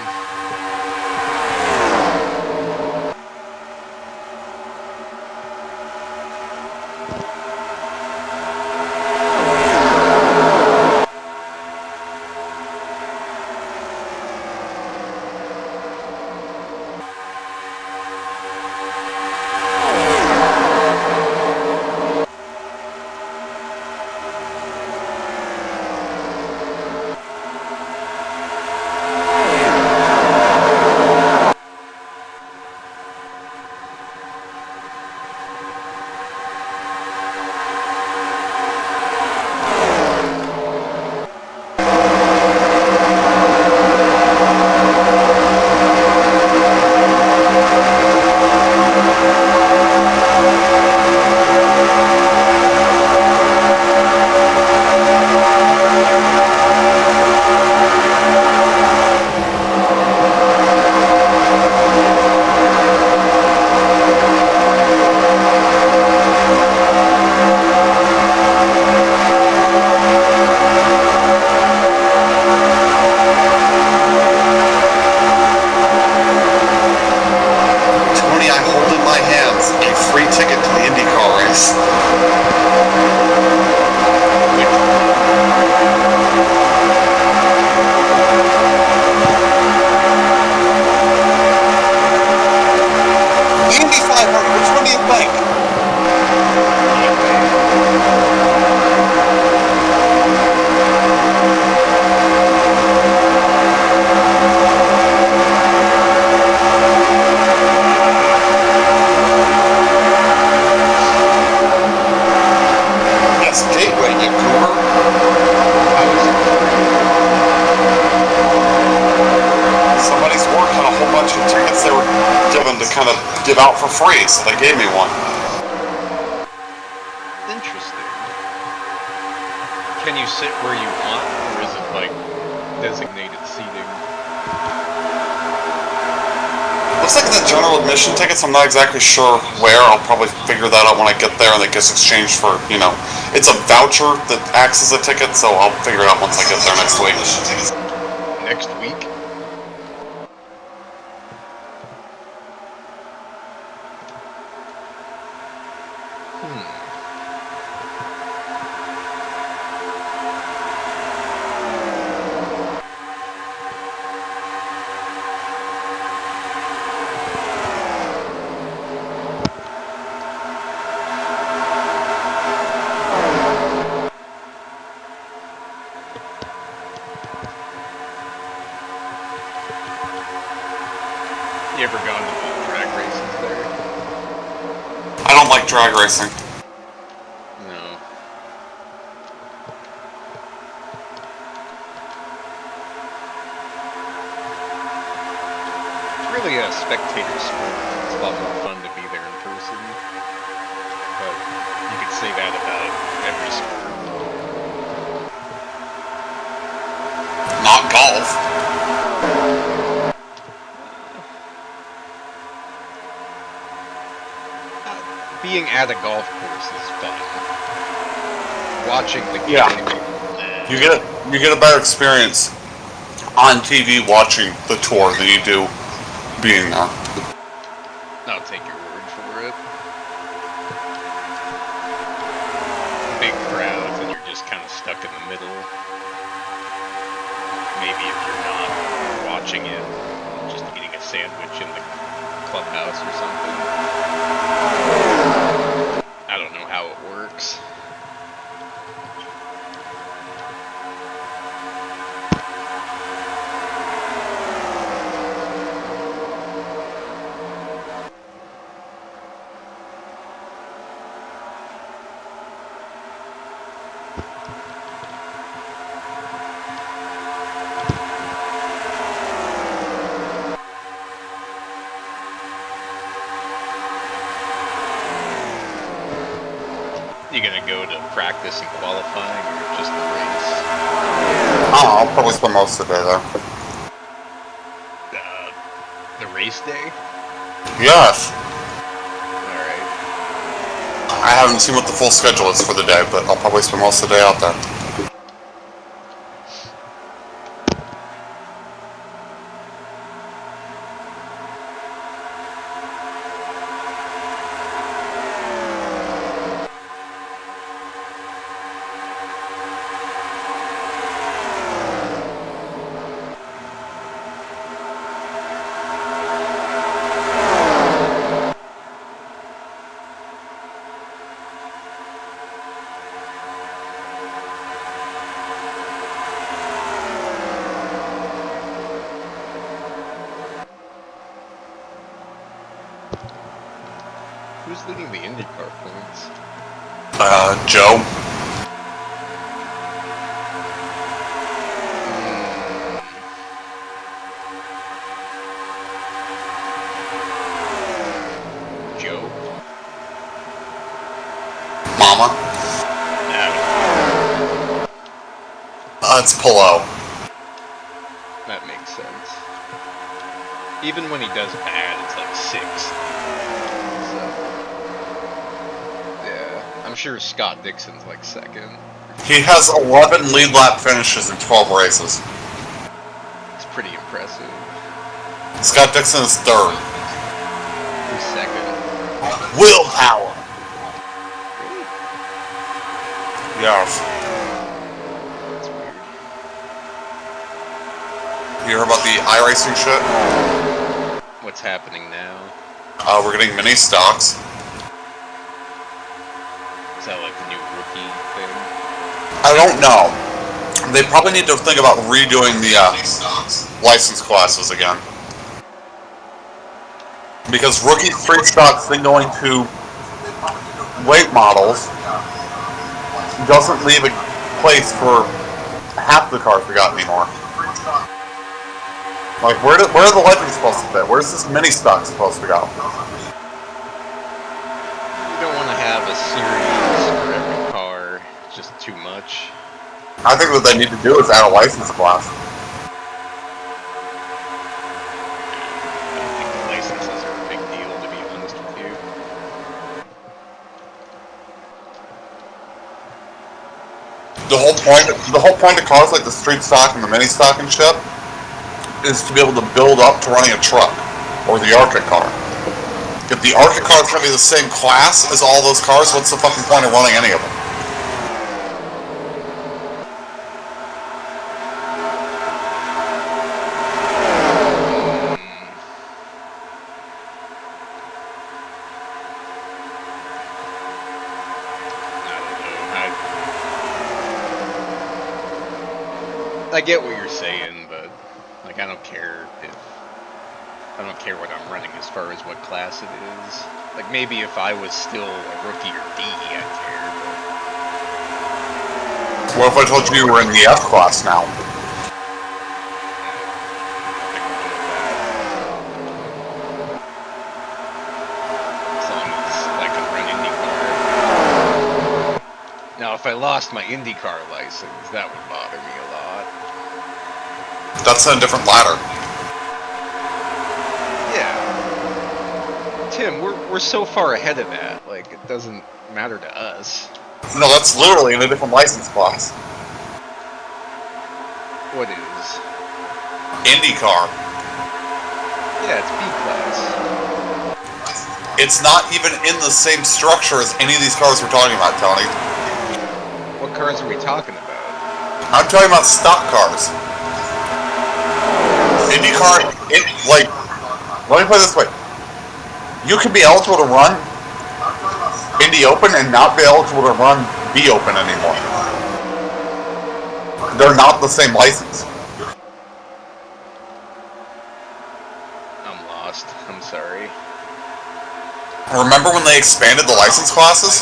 Indy 500, which one do you think? give out for free, so they gave me one. Interesting. Can you sit where you want, or is it like designated seating? Looks like the general admission tickets, I'm not exactly sure where. I'll probably figure that out when I get there, and it gets exchanged for, you know, it's a voucher that acts as a ticket, so I'll figure it out once I get there next week. Next week? You ever gone to the drag races there? I don't like drag racing. No. It's really a spectator sport. It's a lot more fun to be there in person. But you could say that about every sport. Not golf. Being at a golf course is fun. Watching the game. Yeah. You get a better experience on TV watching the tour than you do being there. I'll take your word for it. Big crowds and you're just kind of stuck in the middle. Maybe if you're not watching it, just eating a sandwich in the clubhouse or something. I don't know how it works. You gonna go to practice and qualifying, or just the race? Oh, I'll probably spend most of the day there. The race day? Yes. Alright. I haven't seen what the full schedule is for the day, but I'll probably spend most of the day out there. Who's leading the IndyCar points? Joe. Joe? Mama. It's Polo. That makes sense. Even when he does bad, it's like 6. So, yeah, I'm sure Scott Dixon's like 2nd. He has 11 lead lap finishes in 12 races. It's pretty impressive. Scott Dixon is 3rd. Who's 2nd? Willpower. Yes. That's weird. You hear about the iRacing shit? What's happening now? We're getting mini stocks. Is that like the new rookie thing? I don't know. They probably need to think about redoing the license classes again. Because rookie free stocks then going to late models doesn't leave a place for half the cars we got anymore. Like, where are the legends supposed to fit? Where's this mini stock supposed to go? series for every car. It's just too much. I think what they need to do is add a license class. I don't think the licenses are a big deal, to be honest with you. The whole point of cars like the street stock and the mini stock and shit is to be able to build up to running a truck or the Arctic car. If the Arctic car is going to be the same class as all those cars, what's the fucking point of running any of them? I get what you're saying, but like I don't care what I'm running as far as what class it is. Like maybe if I was still a rookie or D, I'd care. But... What if I told you you were in the F class now? As long as I can run IndyCar. Now, if I lost my IndyCar license, that would bother me a lot. That's a different ladder. Yeah. Tim, we're so far ahead of that. Like, it doesn't matter to us. No, that's literally in a different license class. What is? IndyCar. Yeah, it's B class. It's not even in the same structure as any of these cars we're talking about, Tony. What cars are we talking about? I'm talking about stock cars. IndyCar, let me put it this way. You can be eligible to run Indy Open and not be eligible to run B Open anymore. They're not the same license. I'm lost. I'm sorry. Remember when they expanded the license classes?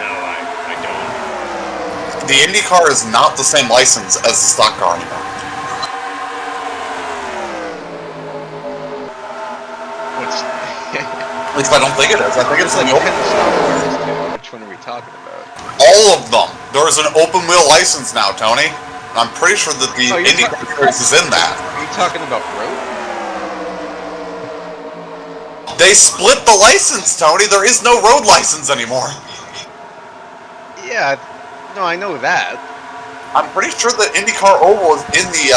No, I don't. The IndyCar is not the same license as the stock car anymore. At least I don't think it is. I think it's like an open. Which one are we talking about? All of them. There's an open wheel license now, Tony. I'm pretty sure that the IndyCar series is in that. Are you talking about road? They split the license, Tony. There is no road license anymore. Yeah, no, I know that. I'm pretty sure that IndyCar Oval is in the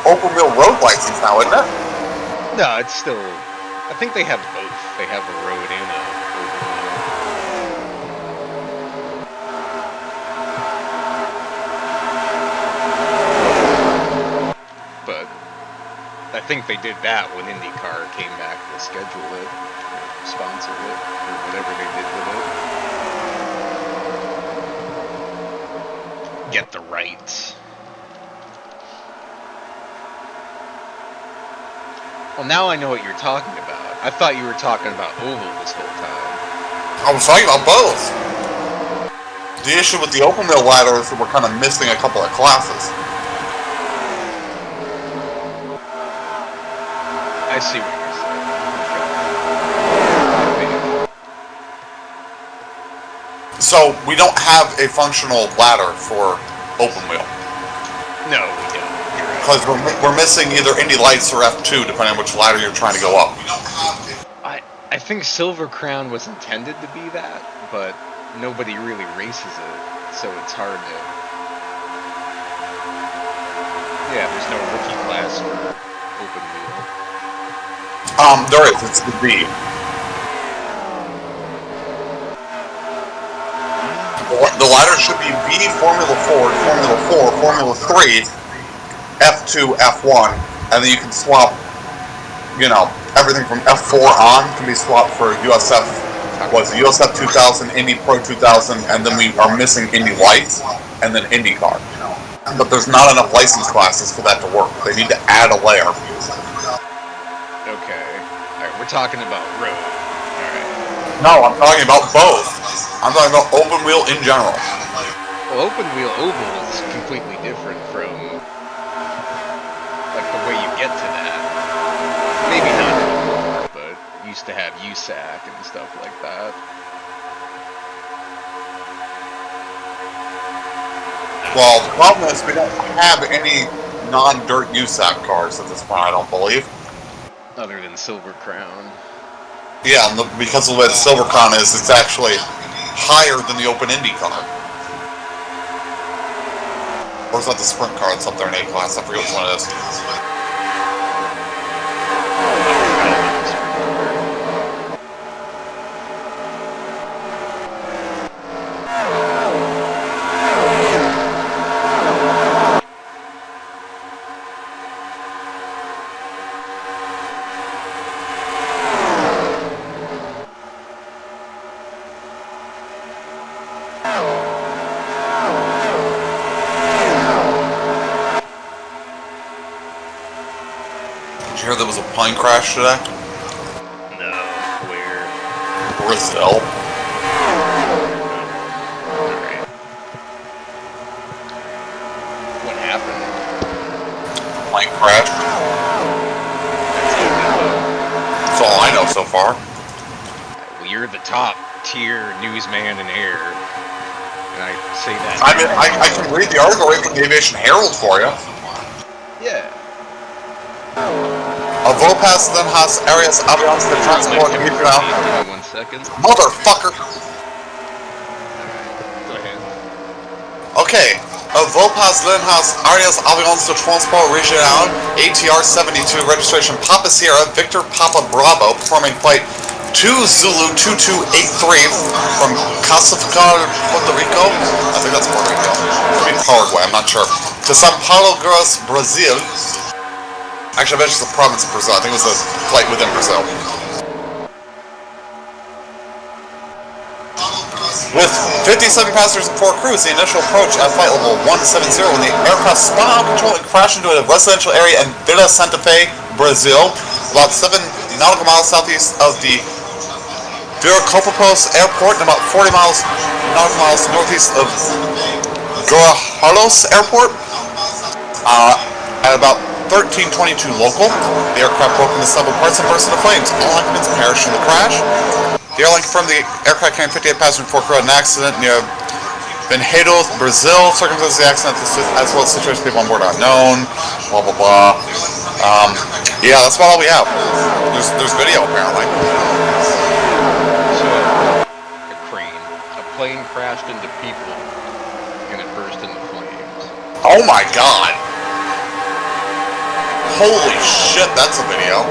open wheel road license now, isn't it? No, it's still. I think they have both. They have a road and a open. But I think they did that when IndyCar came back to schedule it, sponsor it, or whatever they did with it. Get the rights. Well, now I know what you're talking about. I thought you were talking about oval this whole time. I was talking about both. The issue with the open wheel ladder is that we're kind of missing a couple of classes. I see what you're saying. So we don't have a functional ladder for open wheel. No, we don't. Because we're missing either Indy Lights or F2, depending on which ladder you're trying to go up. I think Silver Crown was intended to be that, but nobody really races it, so it's hard to... Yeah, there's no rookie class for open wheel. There is. It's the B. The ladder should be B, Formula Ford, Formula 4, Formula 3, F2, F1, and then you can swap, everything from F4 on can be swapped for USF, USF 2000, Indy Pro 2000, and then we are missing Indy Lights, and then IndyCar. But there's not enough license classes for that to work. They need to add a layer. Okay. Alright, we're talking about road. Alright. No, I'm talking about both. I'm talking about open wheel in general. Well, open wheel oval is completely different from the way you get to that. Maybe not anymore, but used to have USAC and stuff like that. Well, the problem is we don't have any non-dirt USAC cars at this point, I don't believe. Other than Silver Crown. Yeah, and because of the way the Silver Crown is, it's actually higher than the Open Indy car. Or is that the Sprint car that's up there in A-Class? I forget which one it is. Did you hear there was a plane crash today? No, where? Brazil. Alright. What happened? Plane crash. That's all I know so far. You're the top tier newsman in air. And I say that. I mean, I can read the article right from the Aviation Herald for you. Yeah. A Vopas then has areas avions de transport Give me regional. 1 second. Motherfucker! Go ahead. Okay. A Vopas then has areas avions de transport regional, ATR 72, registration Papa Sierra, Victor Papa Bravo, performing flight 2 Zulu 2283 from Casaficar, Puerto Rico. I think that's Puerto Rico. Maybe Paraguay, I'm not sure. To Sao Paulo, Gross, Brazil. Actually, I bet it's the province of Brazil. I think it was a flight within Brazil. With 57 passengers and 4 crews, the initial approach at flight level 170 when the aircraft spun out of control and crashed into a residential area in Vila Santa Fe, Brazil, about 7 nautical miles southeast of the Viracopos Airport and about 40 nautical miles northeast of Guarulhos Airport. At about 13:22 local, the aircraft broke into several parts and burst into flames. All occupants perished in the crash. The airline confirmed the aircraft carrying 58 passengers and 4 crew had an accident near Benhedo, Brazil. Circumstances of the accident, as well as situation of people on board are unknown. Blah blah blah. Yeah, that's about all we have. There's video apparently. So, a crane. A plane crashed into people, and it burst into flames. Oh my god! Holy shit, that's a video.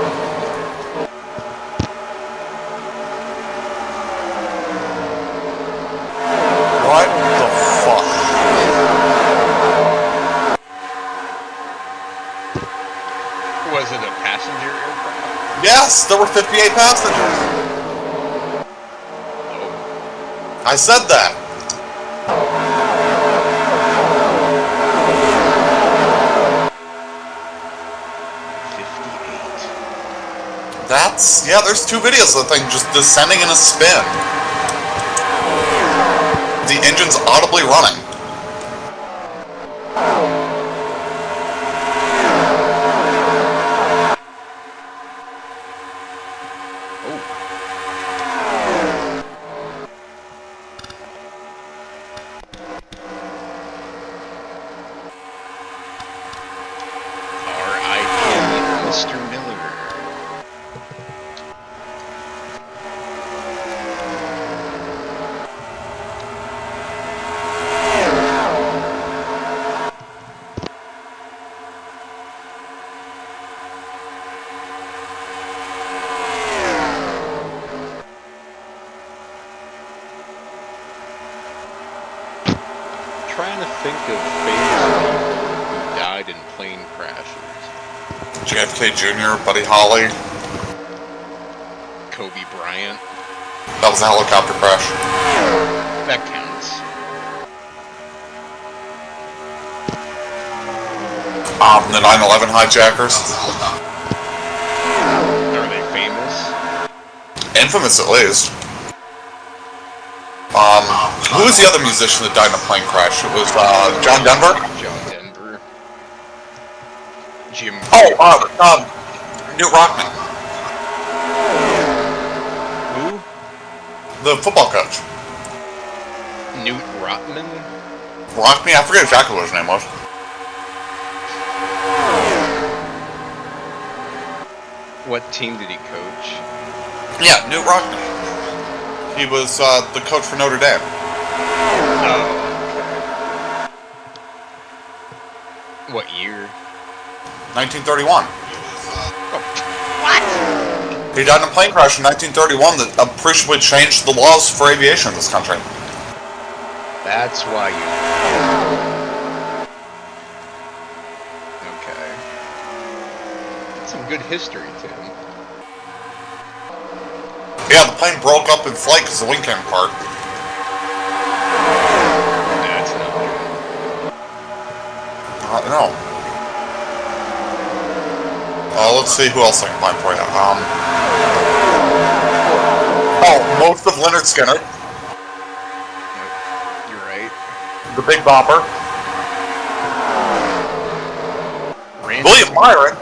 What the fuck? Was it a passenger aircraft? Yes, there were 58 passengers. Oh. I said that. That's, yeah, there's 2 videos of the thing just descending in a spin. The engine's audibly running. R.I.P. Mr. Miller. Trying to think of famous people who died in plane crashes. JFK Jr., Buddy Holly. Kobe Bryant. That was a helicopter crash. That counts. The 9/11 hijackers. Are they famous? Infamous, at least. Who was the other musician that died in a plane crash? It was, John Denver? John Denver. Jim. Newt Rockman. Who? The football coach. Newt Rotman? Rockney? I forget exactly what his name was. What team did he coach? Yeah, Newt Rockney. He was the coach for Notre Dame. Oh. What year? 1931. What? He died in a plane crash in 1931 that appreciably changed the laws for aviation in this country. That's why you... Okay. That's some good history, Tim. Yeah, the plane broke up in flight because the wing came apart. That's not good. No. Let's see who else I can find for you. Most of Leonard Skinner. You're right. The Big Bopper. William Myron.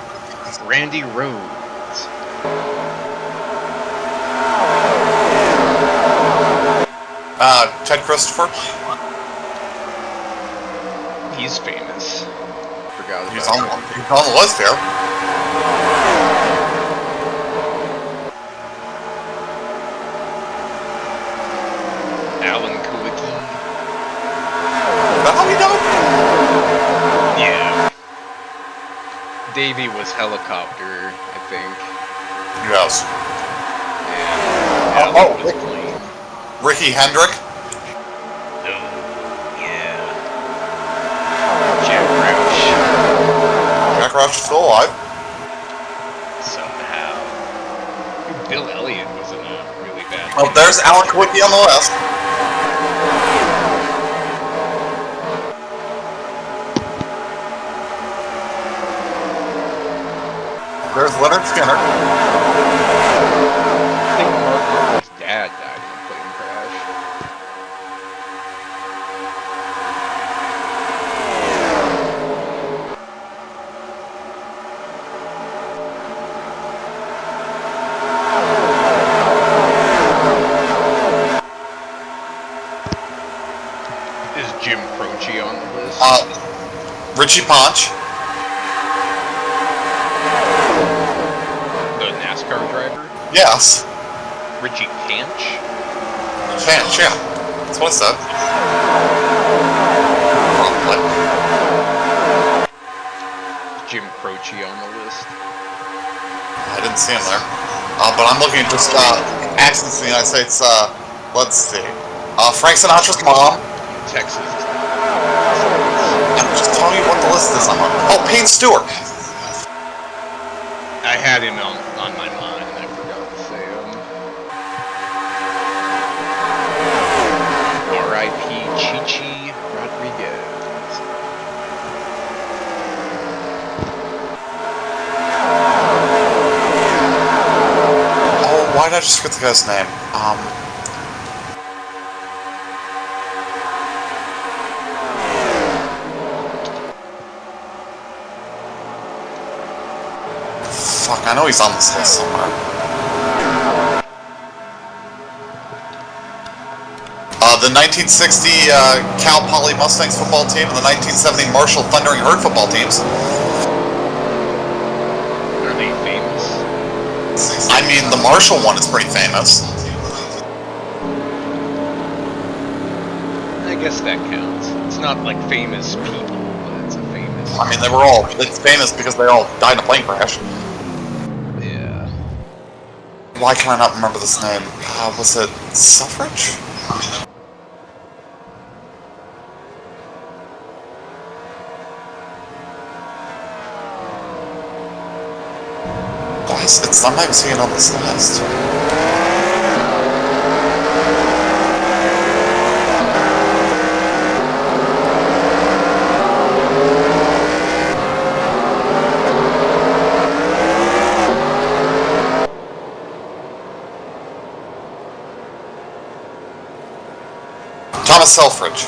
Randy Rhodes. Ted Christopher. He's famous. Forgot about He's him. on the list here. Alan Kulicki. Is that how he died? Yeah. Davey was helicopter, I think. Yes. And Alan was plane. Ricky Hendrick. No. Yeah. Jack Roush. Jack Roush is still alive. Somehow. Bill Elliott was in a really bad... Oh, there's Alan Kulicki on the list. There's Leonard Skinner. I think Mark Martin's dad died in a plane crash. Is Jim Croce on the list? Richie Ponch. The NASCAR driver? Yes. Richie Panch? Panch, yeah. That's what I said. Probably. Jim Croce on the list? I didn't see him there. But I'm looking at just accents in the United States. Let's see. Frank Sinatra's mom. Texas. I'm just telling you what the list is. Payne Stewart. I had him on my mind and I forgot to say him. R.I.P. Chichi Rodriguez. Why did I just forget the guy's name? Fuck, I know he's on this list somewhere. The 1960 Cal Poly Mustangs football team and the 1970 Marshall Thundering Herd football teams. Are they famous? I mean, the Marshall one is pretty famous. I guess that counts. It's not like famous people, but it's a famous... I mean, it's famous because they all died in a plane crash. Yeah. Why can I not remember this name? Was it Suffrage? I'm not even seeing it on this list. Thomas Selfridge,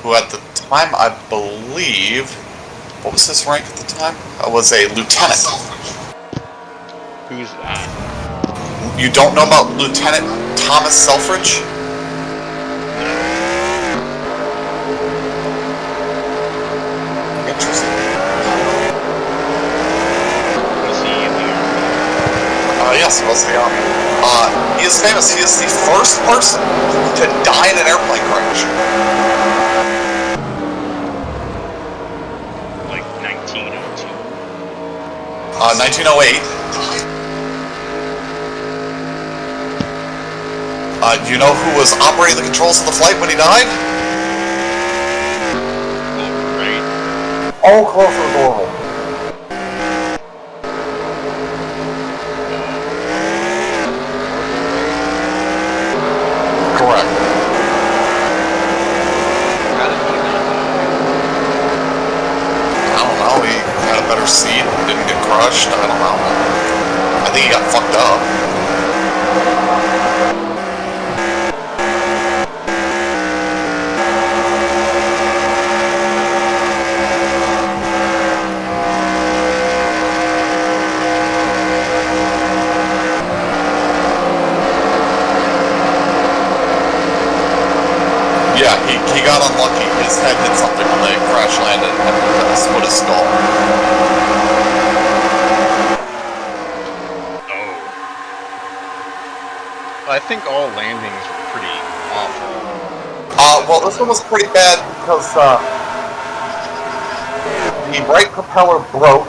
who at the time, I believe, what was his rank at the time? Was a lieutenant. Who's that? You don't know about Lieutenant Thomas Selfridge? No. Yes, he was in the Army. He is famous. He is the first person to die in an airplane crash. Like 1902. 1908. Do you know who was operating the controls of the flight when he died? Right. All close to the door. Correct. How did he not die? I don't know. He had a better seat. Didn't get crushed. I don't know. I think he got fucked up. Yeah, he got unlucky. His head hit something when they crash landed and split his skull. Oh. I think all landings were pretty awful. Well, this one was pretty bad because the right propeller broke,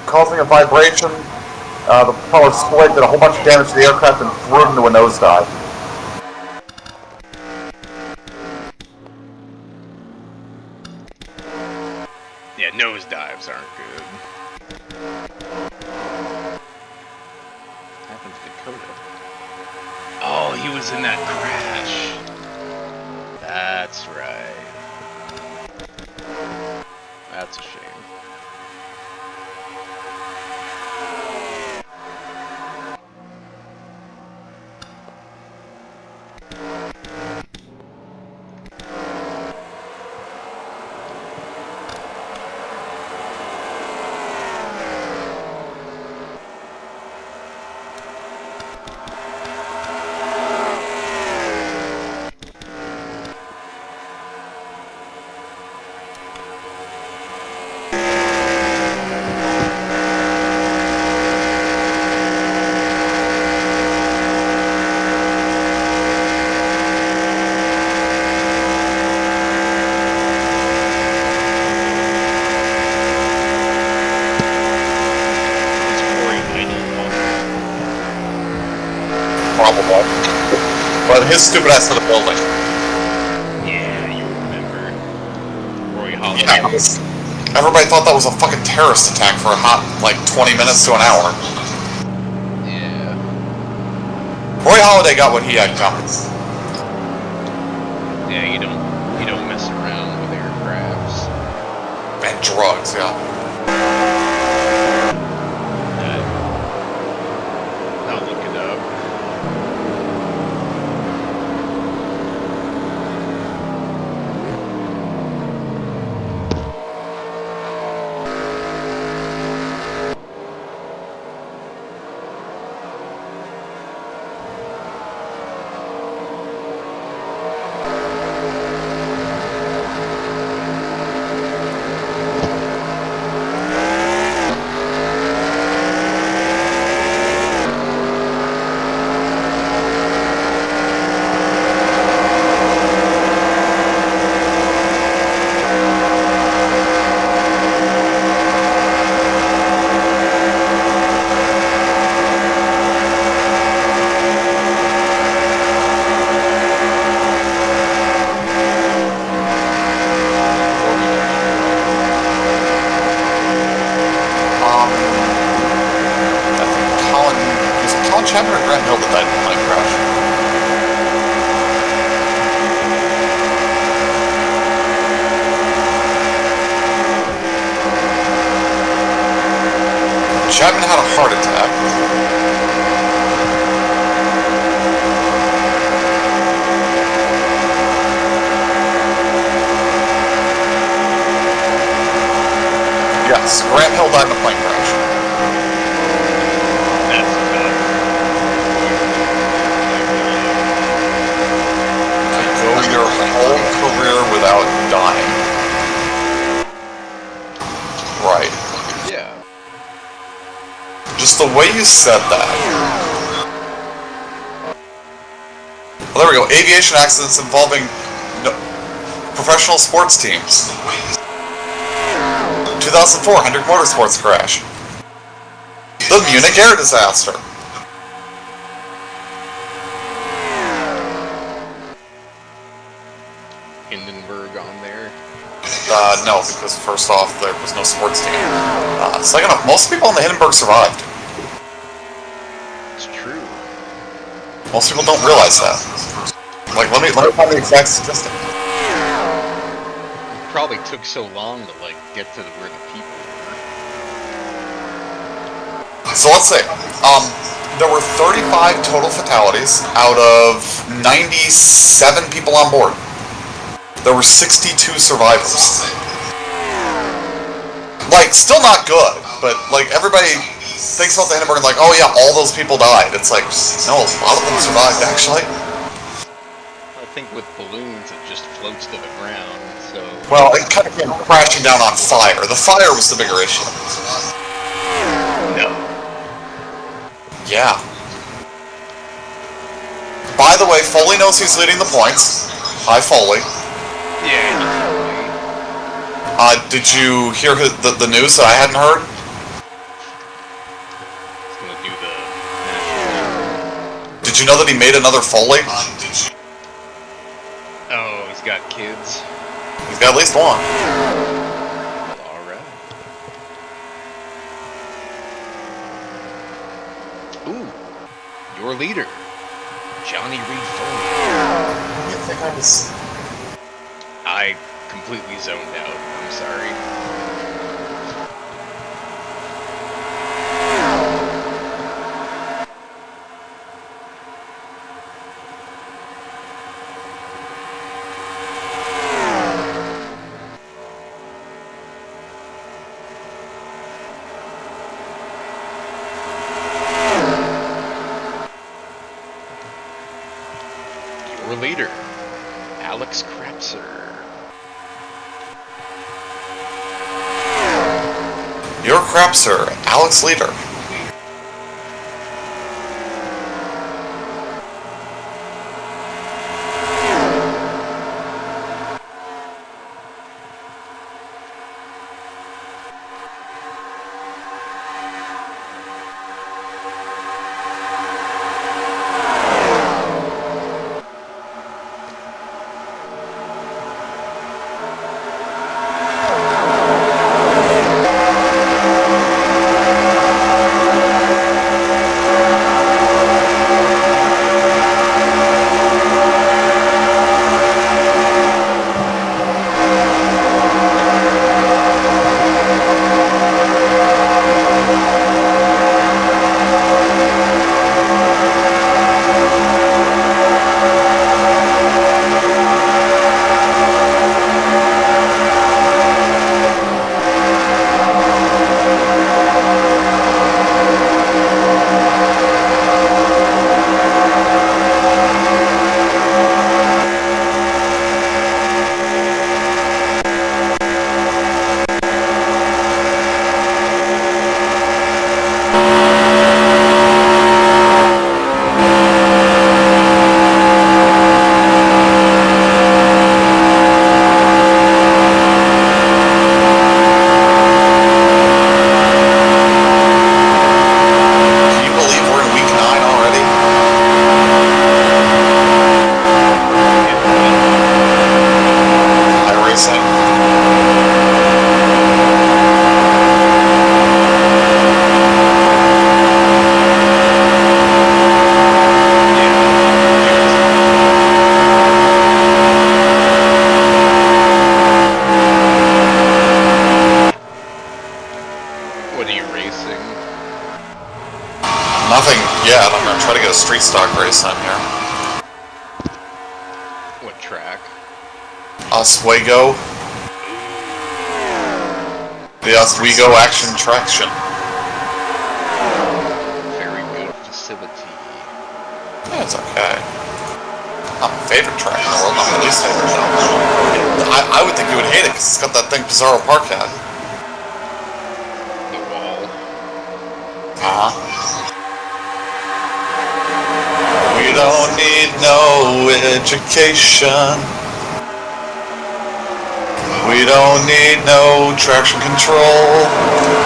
causing a vibration. The propeller split, did a whole bunch of damage to the aircraft, and threw it into a nosedive. Yeah, nosedives aren't good. What happened to Dakota? Oh, he was in that crash. That's right. That's a shame. Probably. But his stupid ass hit a building. Yeah, you remember. Roy Holiday. Yeah, everybody thought that was a fucking terrorist attack for a hot, like, 20 minutes to an hour. Yeah. Roy Holiday got what he had coming. Yeah, you don't mess around with aircrafts. And drugs, yeah. I'll look it up. Chapman or Grant Hill that died in the plane crash? Chapman had a heart attack. Yes, Grant Hill died in a plane crash. That's tough. Go your whole career without dying. Right. Yeah. Just the way you you said that. Well, there we go. Aviation accidents involving professional sports teams. 2004 Hendrick Motorsports crash. The Munich air disaster. Hindenburg on there. No, because first off, there was no sports team. Second off, most people on the Hindenburg survived. It's true. Most people don't realize that. Like, let me find the exact statistic. It probably took so long to like get to where the people were. So let's say, there were 35 total fatalities out of 97 people on board. There were 62 survivors. Like, still not good, but like everybody thinks about the Hindenburg and like, oh yeah, all those people died. It's like, no, a lot of them survived actually. I think with balloons it just floats to the ground, so... Well, it kind of came crashing down on fire. The fire was the bigger issue. No. Yeah. By the way, Foley knows he's leading the points. Hi, Foley. Yeah, Did you hear the news that I hadn't heard? he's gonna do the national... Did you know that he made another Foley? Oh, he's got kids. He's got at least one. Alright. Ooh, your leader, Johnny Reed Foley. I think I was... I completely zoned out. I'm sorry. Your leader, Alex Krapser. Your Krapser, Alex Leader. Nothing yet. I'm gonna try to get a street stock race in here. What track? Oswego. The Oswego Action Traction. Very good facility. Yeah, it's okay. Not my favorite track in the world, not my least favorite though. I would think you would hate it because it's got that thing Pizarro Park had. The wall. Uh-huh. need no education. We don't need no traction control.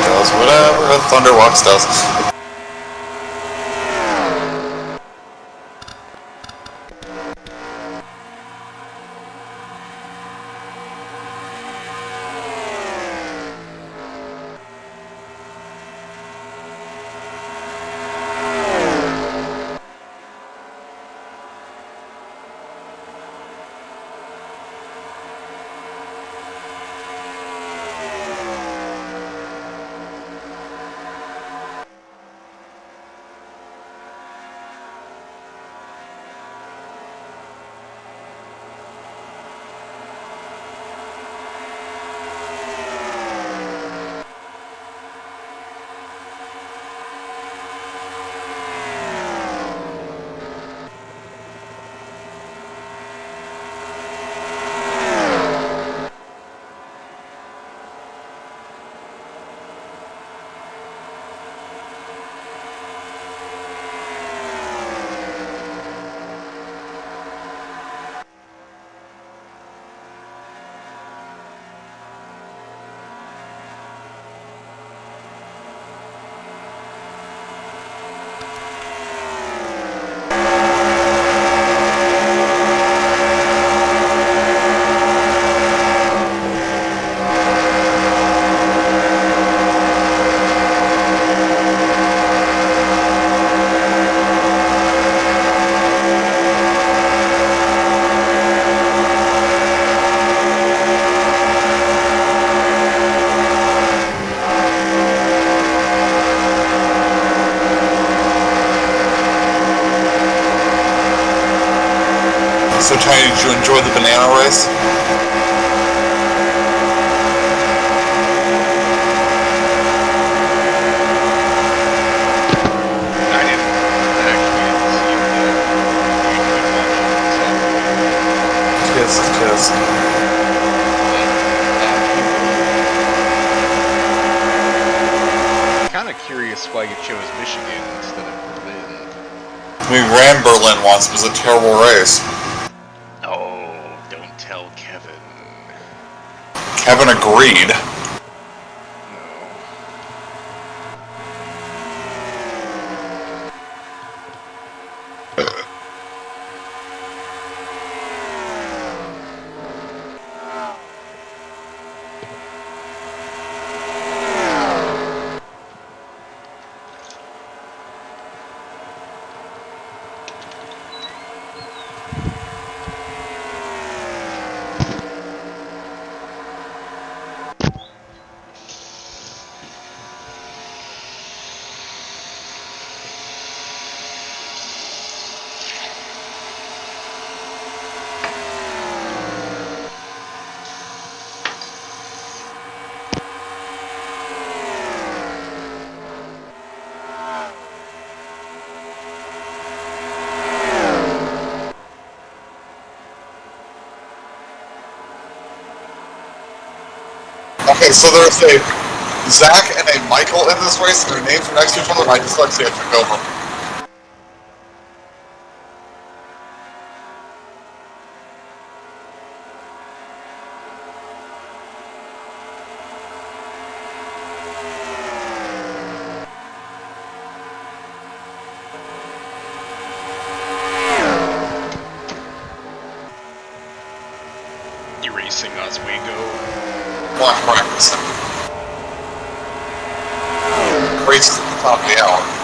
Does whatever a Thunderwalks does. So Tiny, did you enjoy the banana race? I didn't actually see the Kiss, kiss. Kind of curious why you chose Michigan instead of Berlin. We ran Berlin once. It was a terrible race. Oh, don't tell Kevin. Kevin agreed. No. so there's a Zach and a Michael in this race, and their names are next to each other, and I dyslexia took over. Erasing Oswego. Well, I'm practicing. Races at the top of the hour.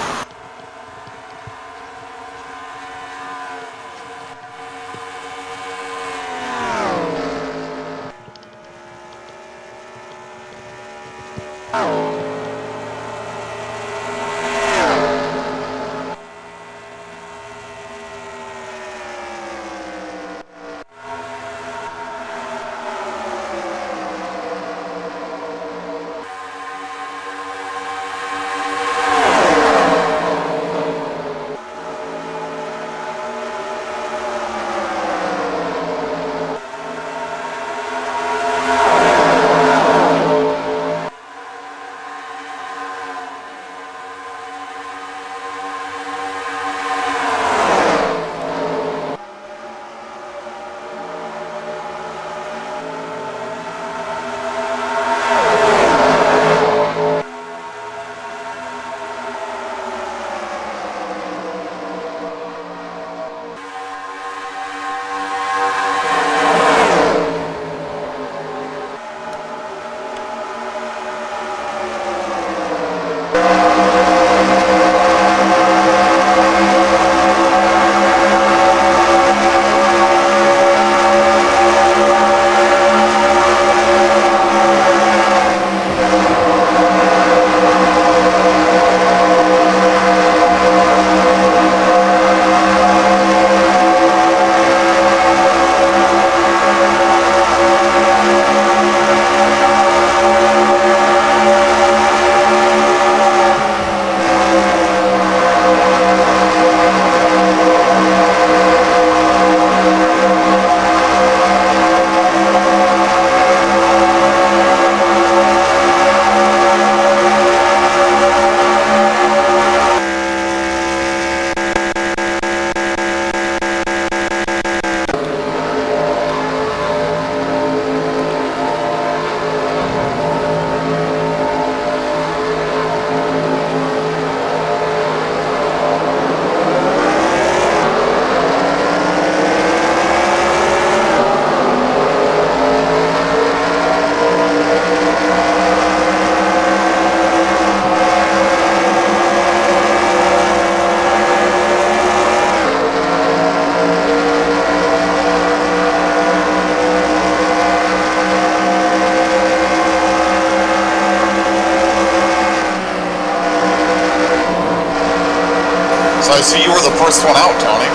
So I see you were the first one out, Tony.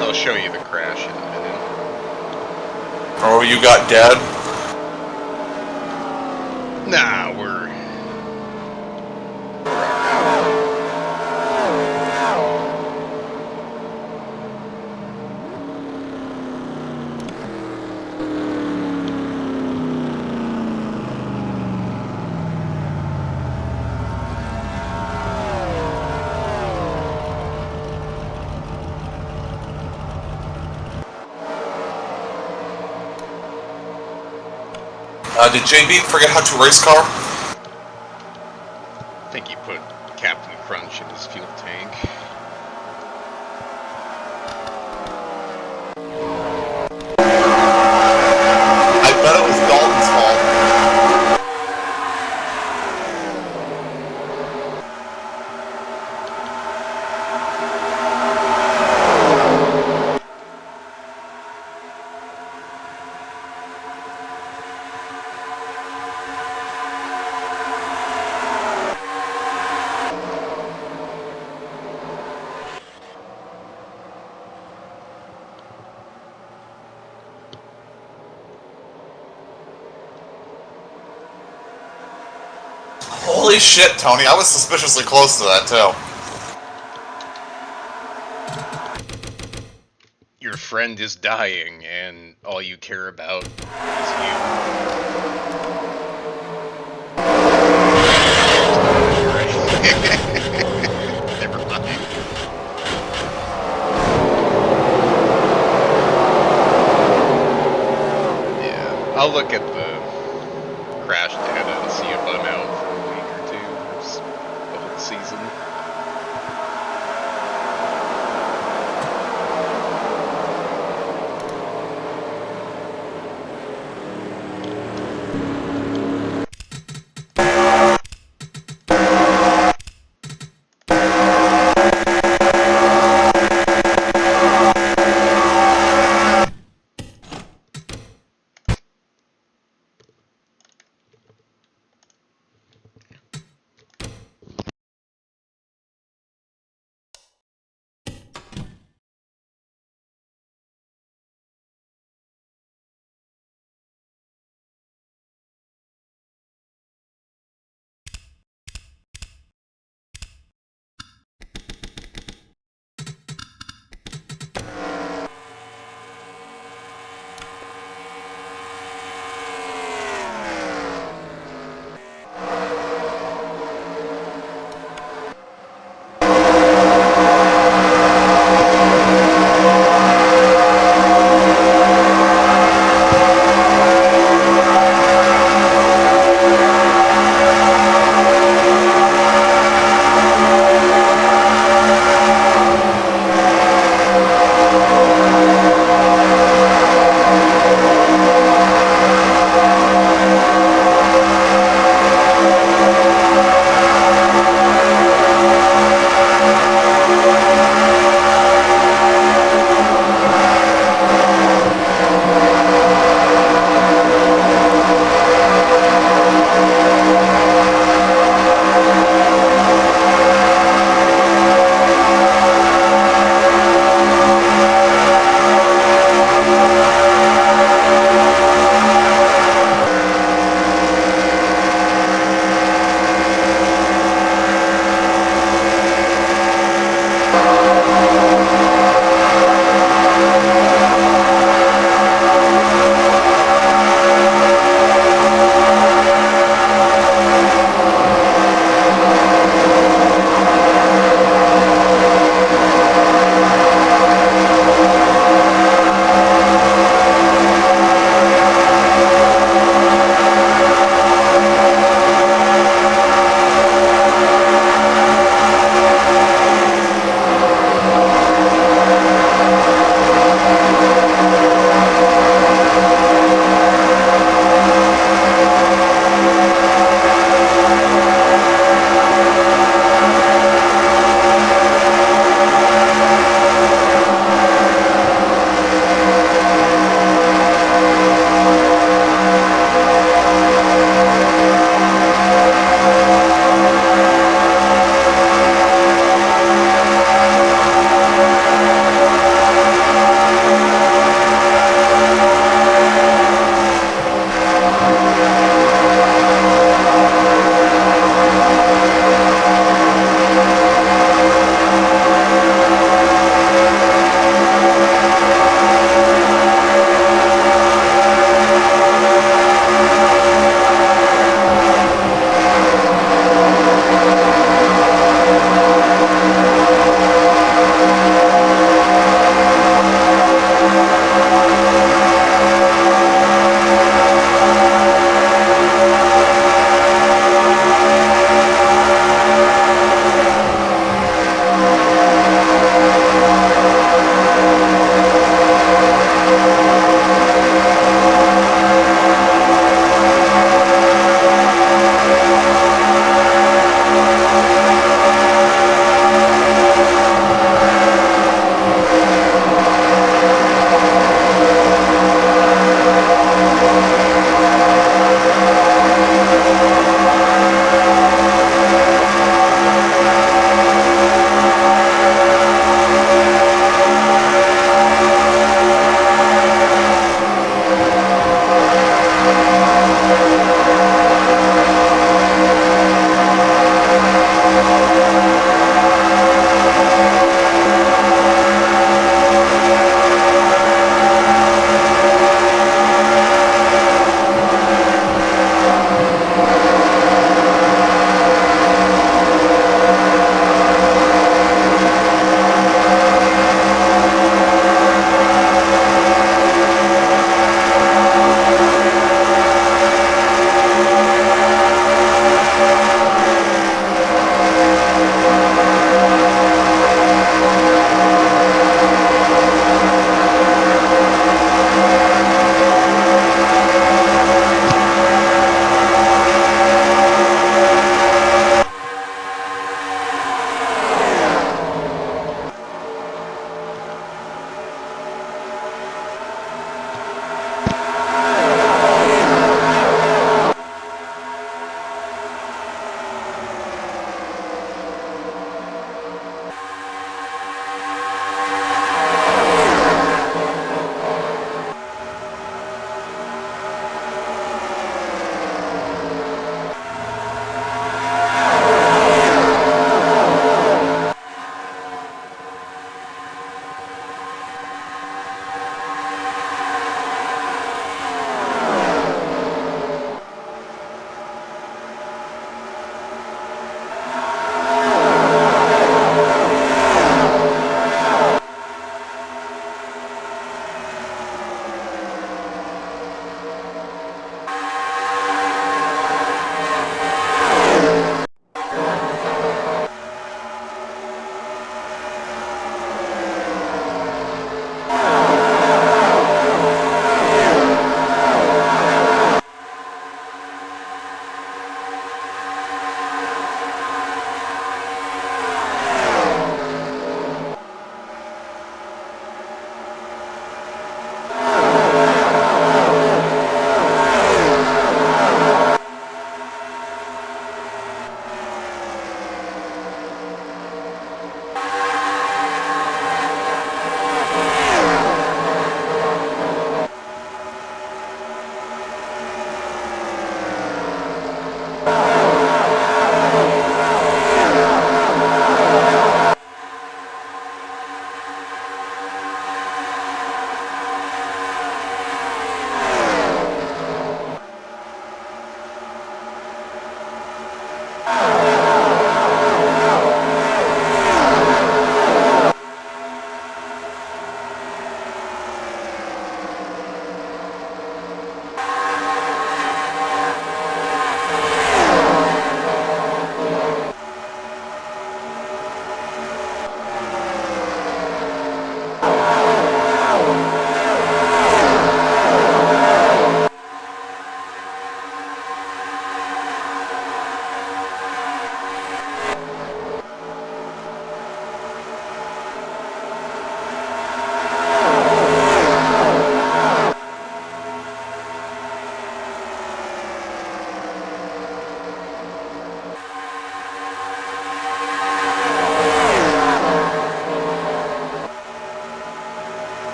I'll show you the crash in a minute. Oh, you got dead? Nah, we're Did JB forget how to race car? I think he put Captain Crunch in his fuel tank. I bet it was Dalton's fault. Holy shit, Tony! I was suspiciously close to that too. Your friend is dying, and all you care about is you. Never mind. Yeah, I'll look at the crash data and see if I'm out for a week or two or the whole season.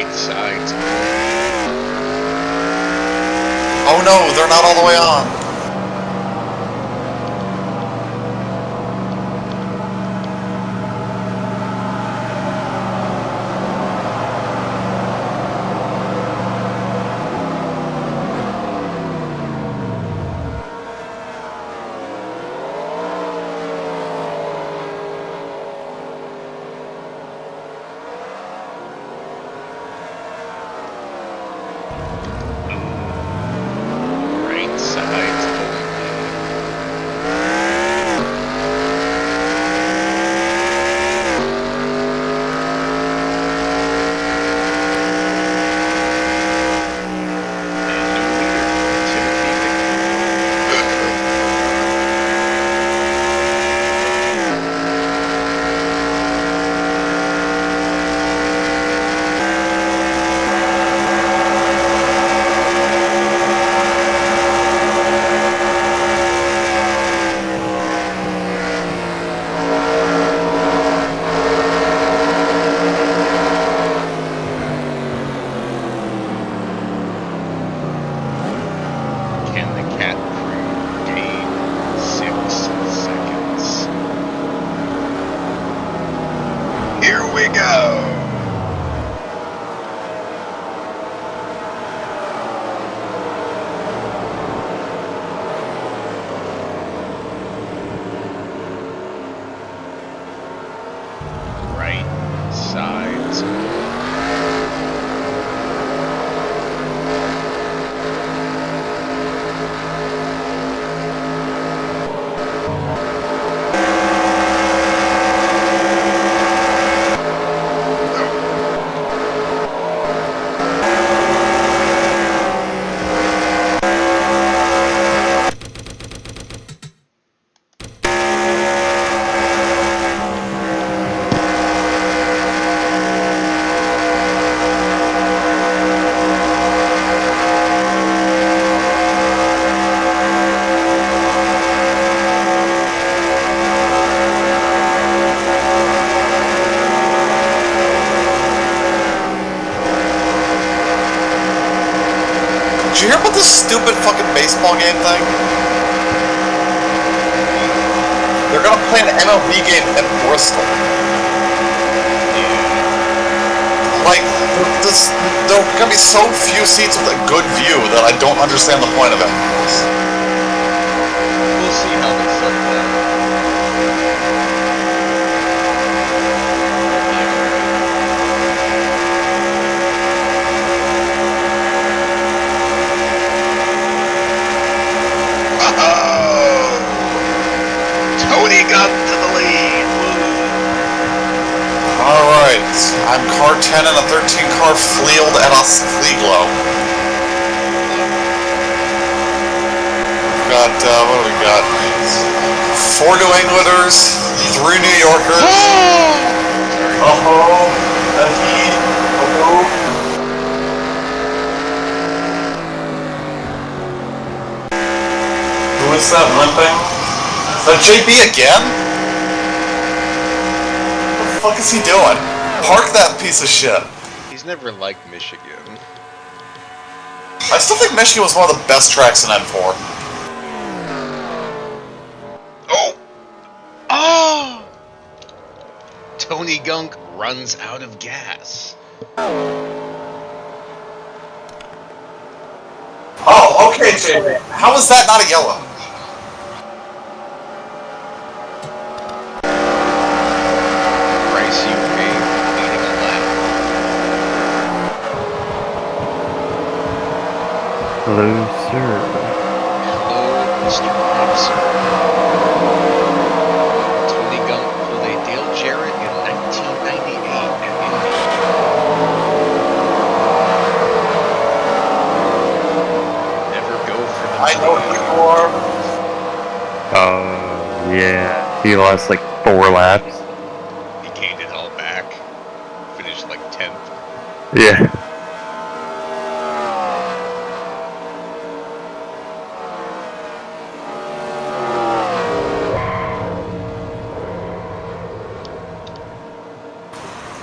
Right sides. Oh no, they're not all the way on. Right sides. Can the cat crew retain 6 seconds? Here we go! Right sides. Did you hear about this stupid fucking baseball game thing? They're gonna play an MLB game at Bristol. Like, there are gonna be so few seats with a good view that I don't understand the point of it. We'll see how this plays out. Tony got to the lead! Alright, I'm car 10 and a 13 car fleeled at Oswego. We've got, what do we got? 4 New Englanders, 3 New Yorkers. Uh-oh, the heat, Who is that limping? Is that JB again? What the fuck is he doing? Park that piece of shit. He's never liked Michigan. I still think Michigan was one of the best tracks in N4. Oh! Oh! Tony Gunk runs out of gas. Oh, okay, JB. How is that not a yellow? Bryce UK leading a lap. Hello, sir. Hello, Mr. Robson. Tony Gunk pulled a Dale Jarrett in 1998 at Indy. Never go for the I know who you are. Yeah. He lost like 4 laps. He gained it all back. Finished like 10th. Yeah.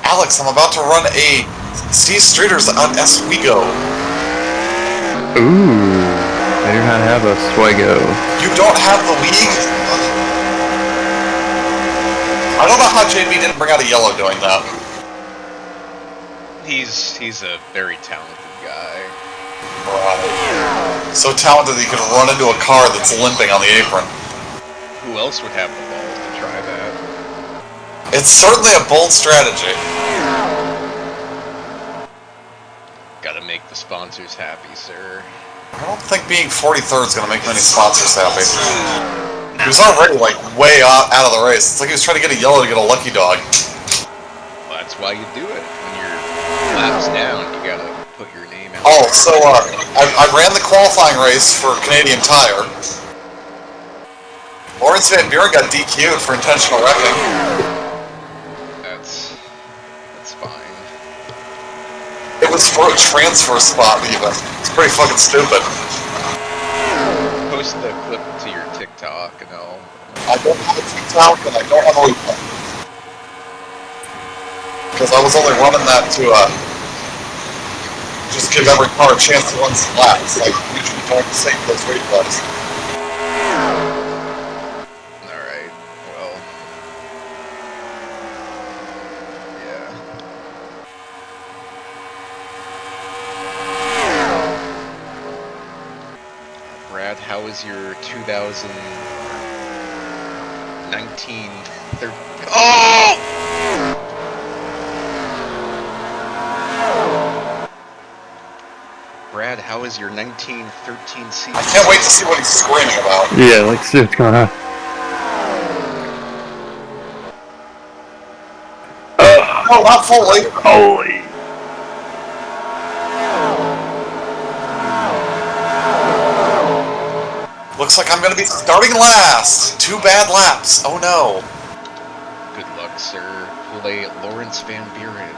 Alex, I'm about to run a Steve Streeter's on Oswego. Ooh, I do not have Oswego. You don't have the league? I don't know how JB didn't bring out a yellow doing that. He's a very talented guy. Right. So talented that he could run into a car that's limping on the apron. Who else would have the balls to try that? It's certainly a bold strategy. Gotta make the sponsors happy, sir. I don't think being 43rd is going to make many sponsors happy. He was already, like, way out of the race. It's like he was trying to get a yellow to get a lucky dog. Well, that's why you do it. When you're laps down, you gotta put your name out. Oh, so, I ran the qualifying race for Canadian Tire. Lawrence Van Buren got DQ'd for intentional wrecking. That's fine. It was for a transfer spot, even. It's pretty fucking stupid. Post the clip to your TikTok and I'll... I don't have a TikTok and I don't have a replay. Because I was only running that to, just give every car a chance to run some laps. Like, usually don't save those replays. Alright, well... Yeah. Brad, how was your 2019 Oh! Brad, how is your 1913 season? I can't wait to see what he's screaming about. Yeah, like, see what's going on. No, not fully. Holy. Looks like I'm going to be starting last. 2 bad laps. Oh no. Good luck, sir. Play Lawrence Van Buren.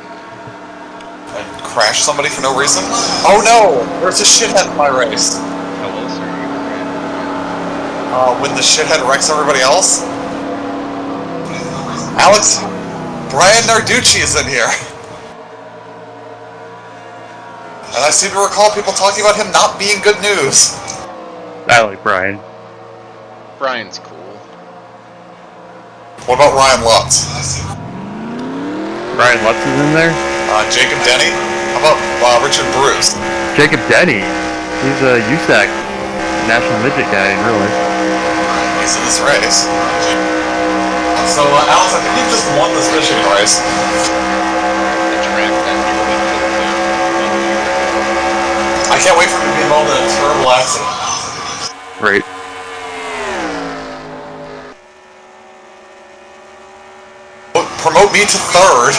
And crash somebody for no reason? Oh no! There's a shithead in my race. How else are you gonna When the shithead wrecks everybody else? Alex, Brian Narducci is in here. And I seem to recall people talking about him not being good news. I like Brian. Brian's cool. What about Ryan Lutz? Brian Lutz is in there? Jacob Denny? How about Richard Bruce? Jacob Denny. He's a USAC national midget guy in real life. He's in this race. So, Alex, I think you've just won this Michigan race. The track that nearly killed him 1 year ago. I can't wait for him to be involved in a terrible accident. Right. Promote me to 3rd.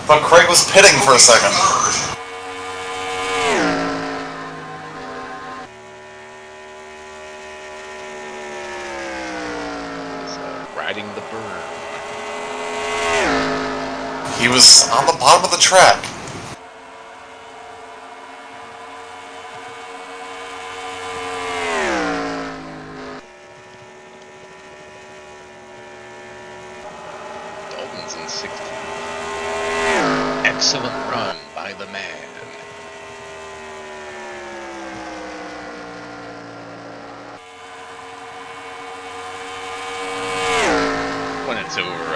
Thought Craig was pitting for a second. He's riding the burn. He was on the bottom of the track. Dalton's in 16th. Excellent run by the man. When it's over,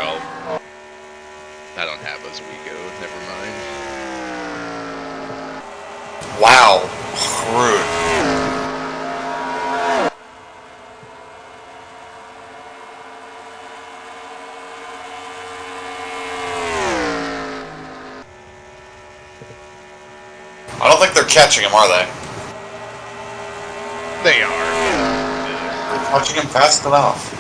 I don't have Oswego, never mind. Wow. Rude. I don't think they're catching him, are they? They are. They're catching him fast enough.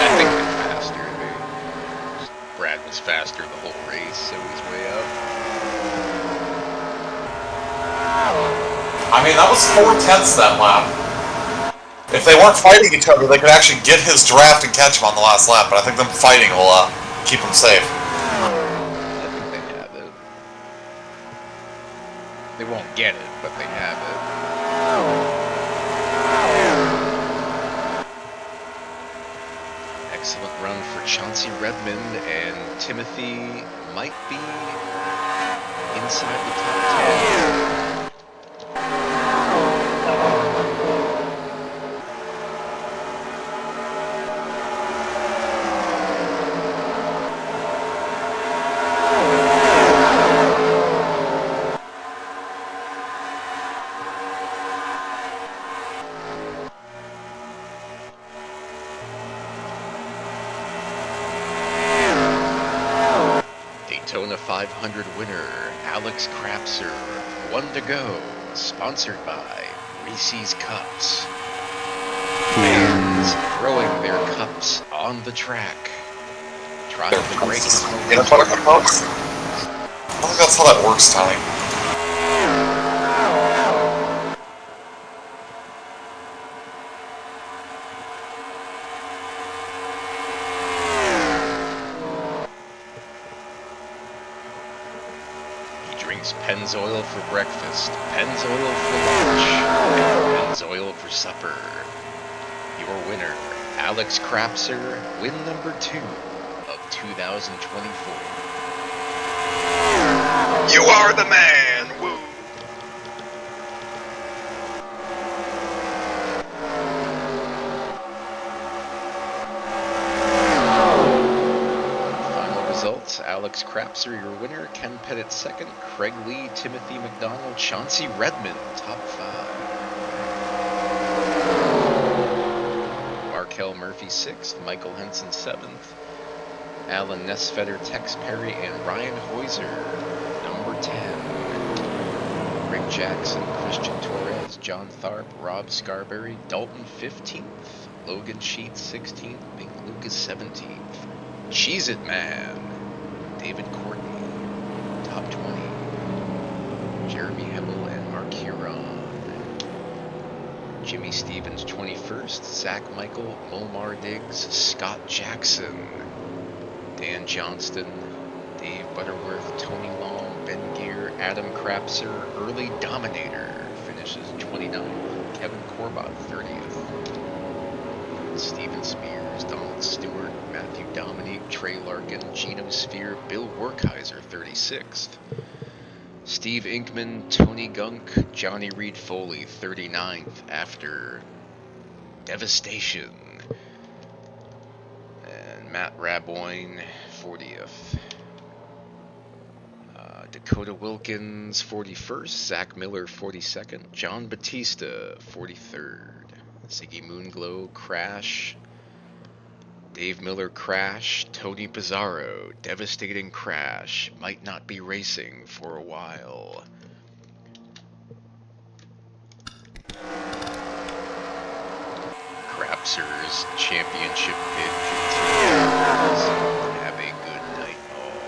I think they're faster. Brad was faster the whole race, so he's way up. I mean, that was 4/10 that lap. If they weren't fighting each other, they could actually get his draft and catch him on the last lap, but I think them fighting will keep him safe. I think they have it. They won't get it, but they have it. Excellent run for Chauncey Redmond, and Timothy might be inside the top 10. Daytona 500 winner, Alex Crapser, 1 to go, sponsored by Reese's Cups. Fans throwing their cups on the track, trying to break his Peanut butter cups? I don't think that's how that works, Tony. Pennzoil for breakfast, Pennzoil for lunch, and Pennzoil for supper. Your winner, Alex Crapser, win number 2 of 2024. You are the man! Woo! Results, Alex Crapser, your winner, Ken Pettit second, Craig Lee, Timothy McDonald, Chauncey Redmond, top 5. Markel Murphy 6th, Michael Henson 7th, Alan Nesfetter, Tex Perry, and Ryan Heuser, number 10. Rick Jackson, Christian Torres, John Tharp, Rob Scarberry, Dalton 15th, Logan Sheets 16th, Pink Lucas 17th. Cheese It Man, David Courtney, top 20. Jeremy Hebel and Mark Huron. Jimmy Stevens 21st, Zach Michael, Mulmar Diggs, Scott Jackson, Dan Johnston, Dave Butterworth, Tony Long, Ben Gear, Adam Crapser, Early Dominator finishes 29th, Kevin Corbat 30th. Steven Spears, Donald Stewart, Matthew Dominique, Trey Larkin, Gino Sphere, Bill Werkheiser, 36th. Steve Inkman, Tony Gunk, Johnny Reed Foley, 39th after Devastation. And Matt Raboyne, 40th. Dakota Wilkins, 41st. Zach Miller, 42nd. John Batista, 43rd. Ziggy Moonglow, Crash. Dave Miller, Crash. Tony Pizarro, Devastating Crash. Might not be racing for a while. Crapser's championship bid continues. Have a good night, all.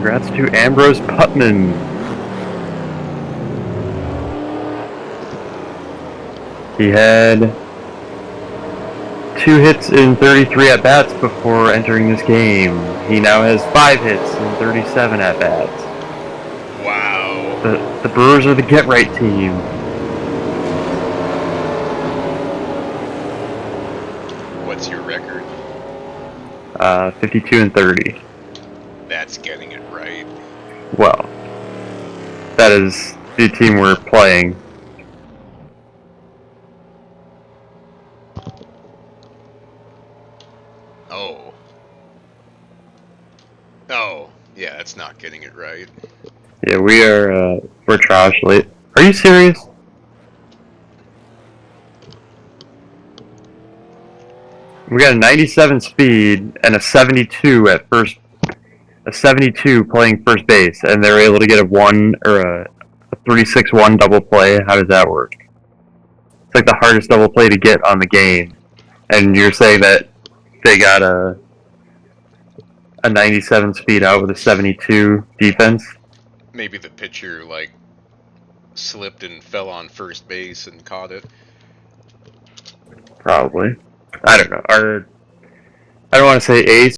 Congrats to Ambrose Putman. He had 2 hits in 33 at-bats before entering this game. He now has 5 hits in 37 at-bats. Wow. The Brewers are the get-right team. What's your record? 52 and 30. That's getting it right. Well, that is the team we're playing. Oh. Oh, yeah, that's not getting it right. Yeah, we're trash late. Are you serious? We got a 97 speed and a 72 at first, a 72 playing first base, and they're able to get a 3-6-1 double play. How does that work? It's like the hardest double play to get on the game, and you're saying that they got a 97 speed out with a 72 defense? Maybe the pitcher, like, slipped and fell on first base and caught it. Probably. I don't know. I don't want to say ace,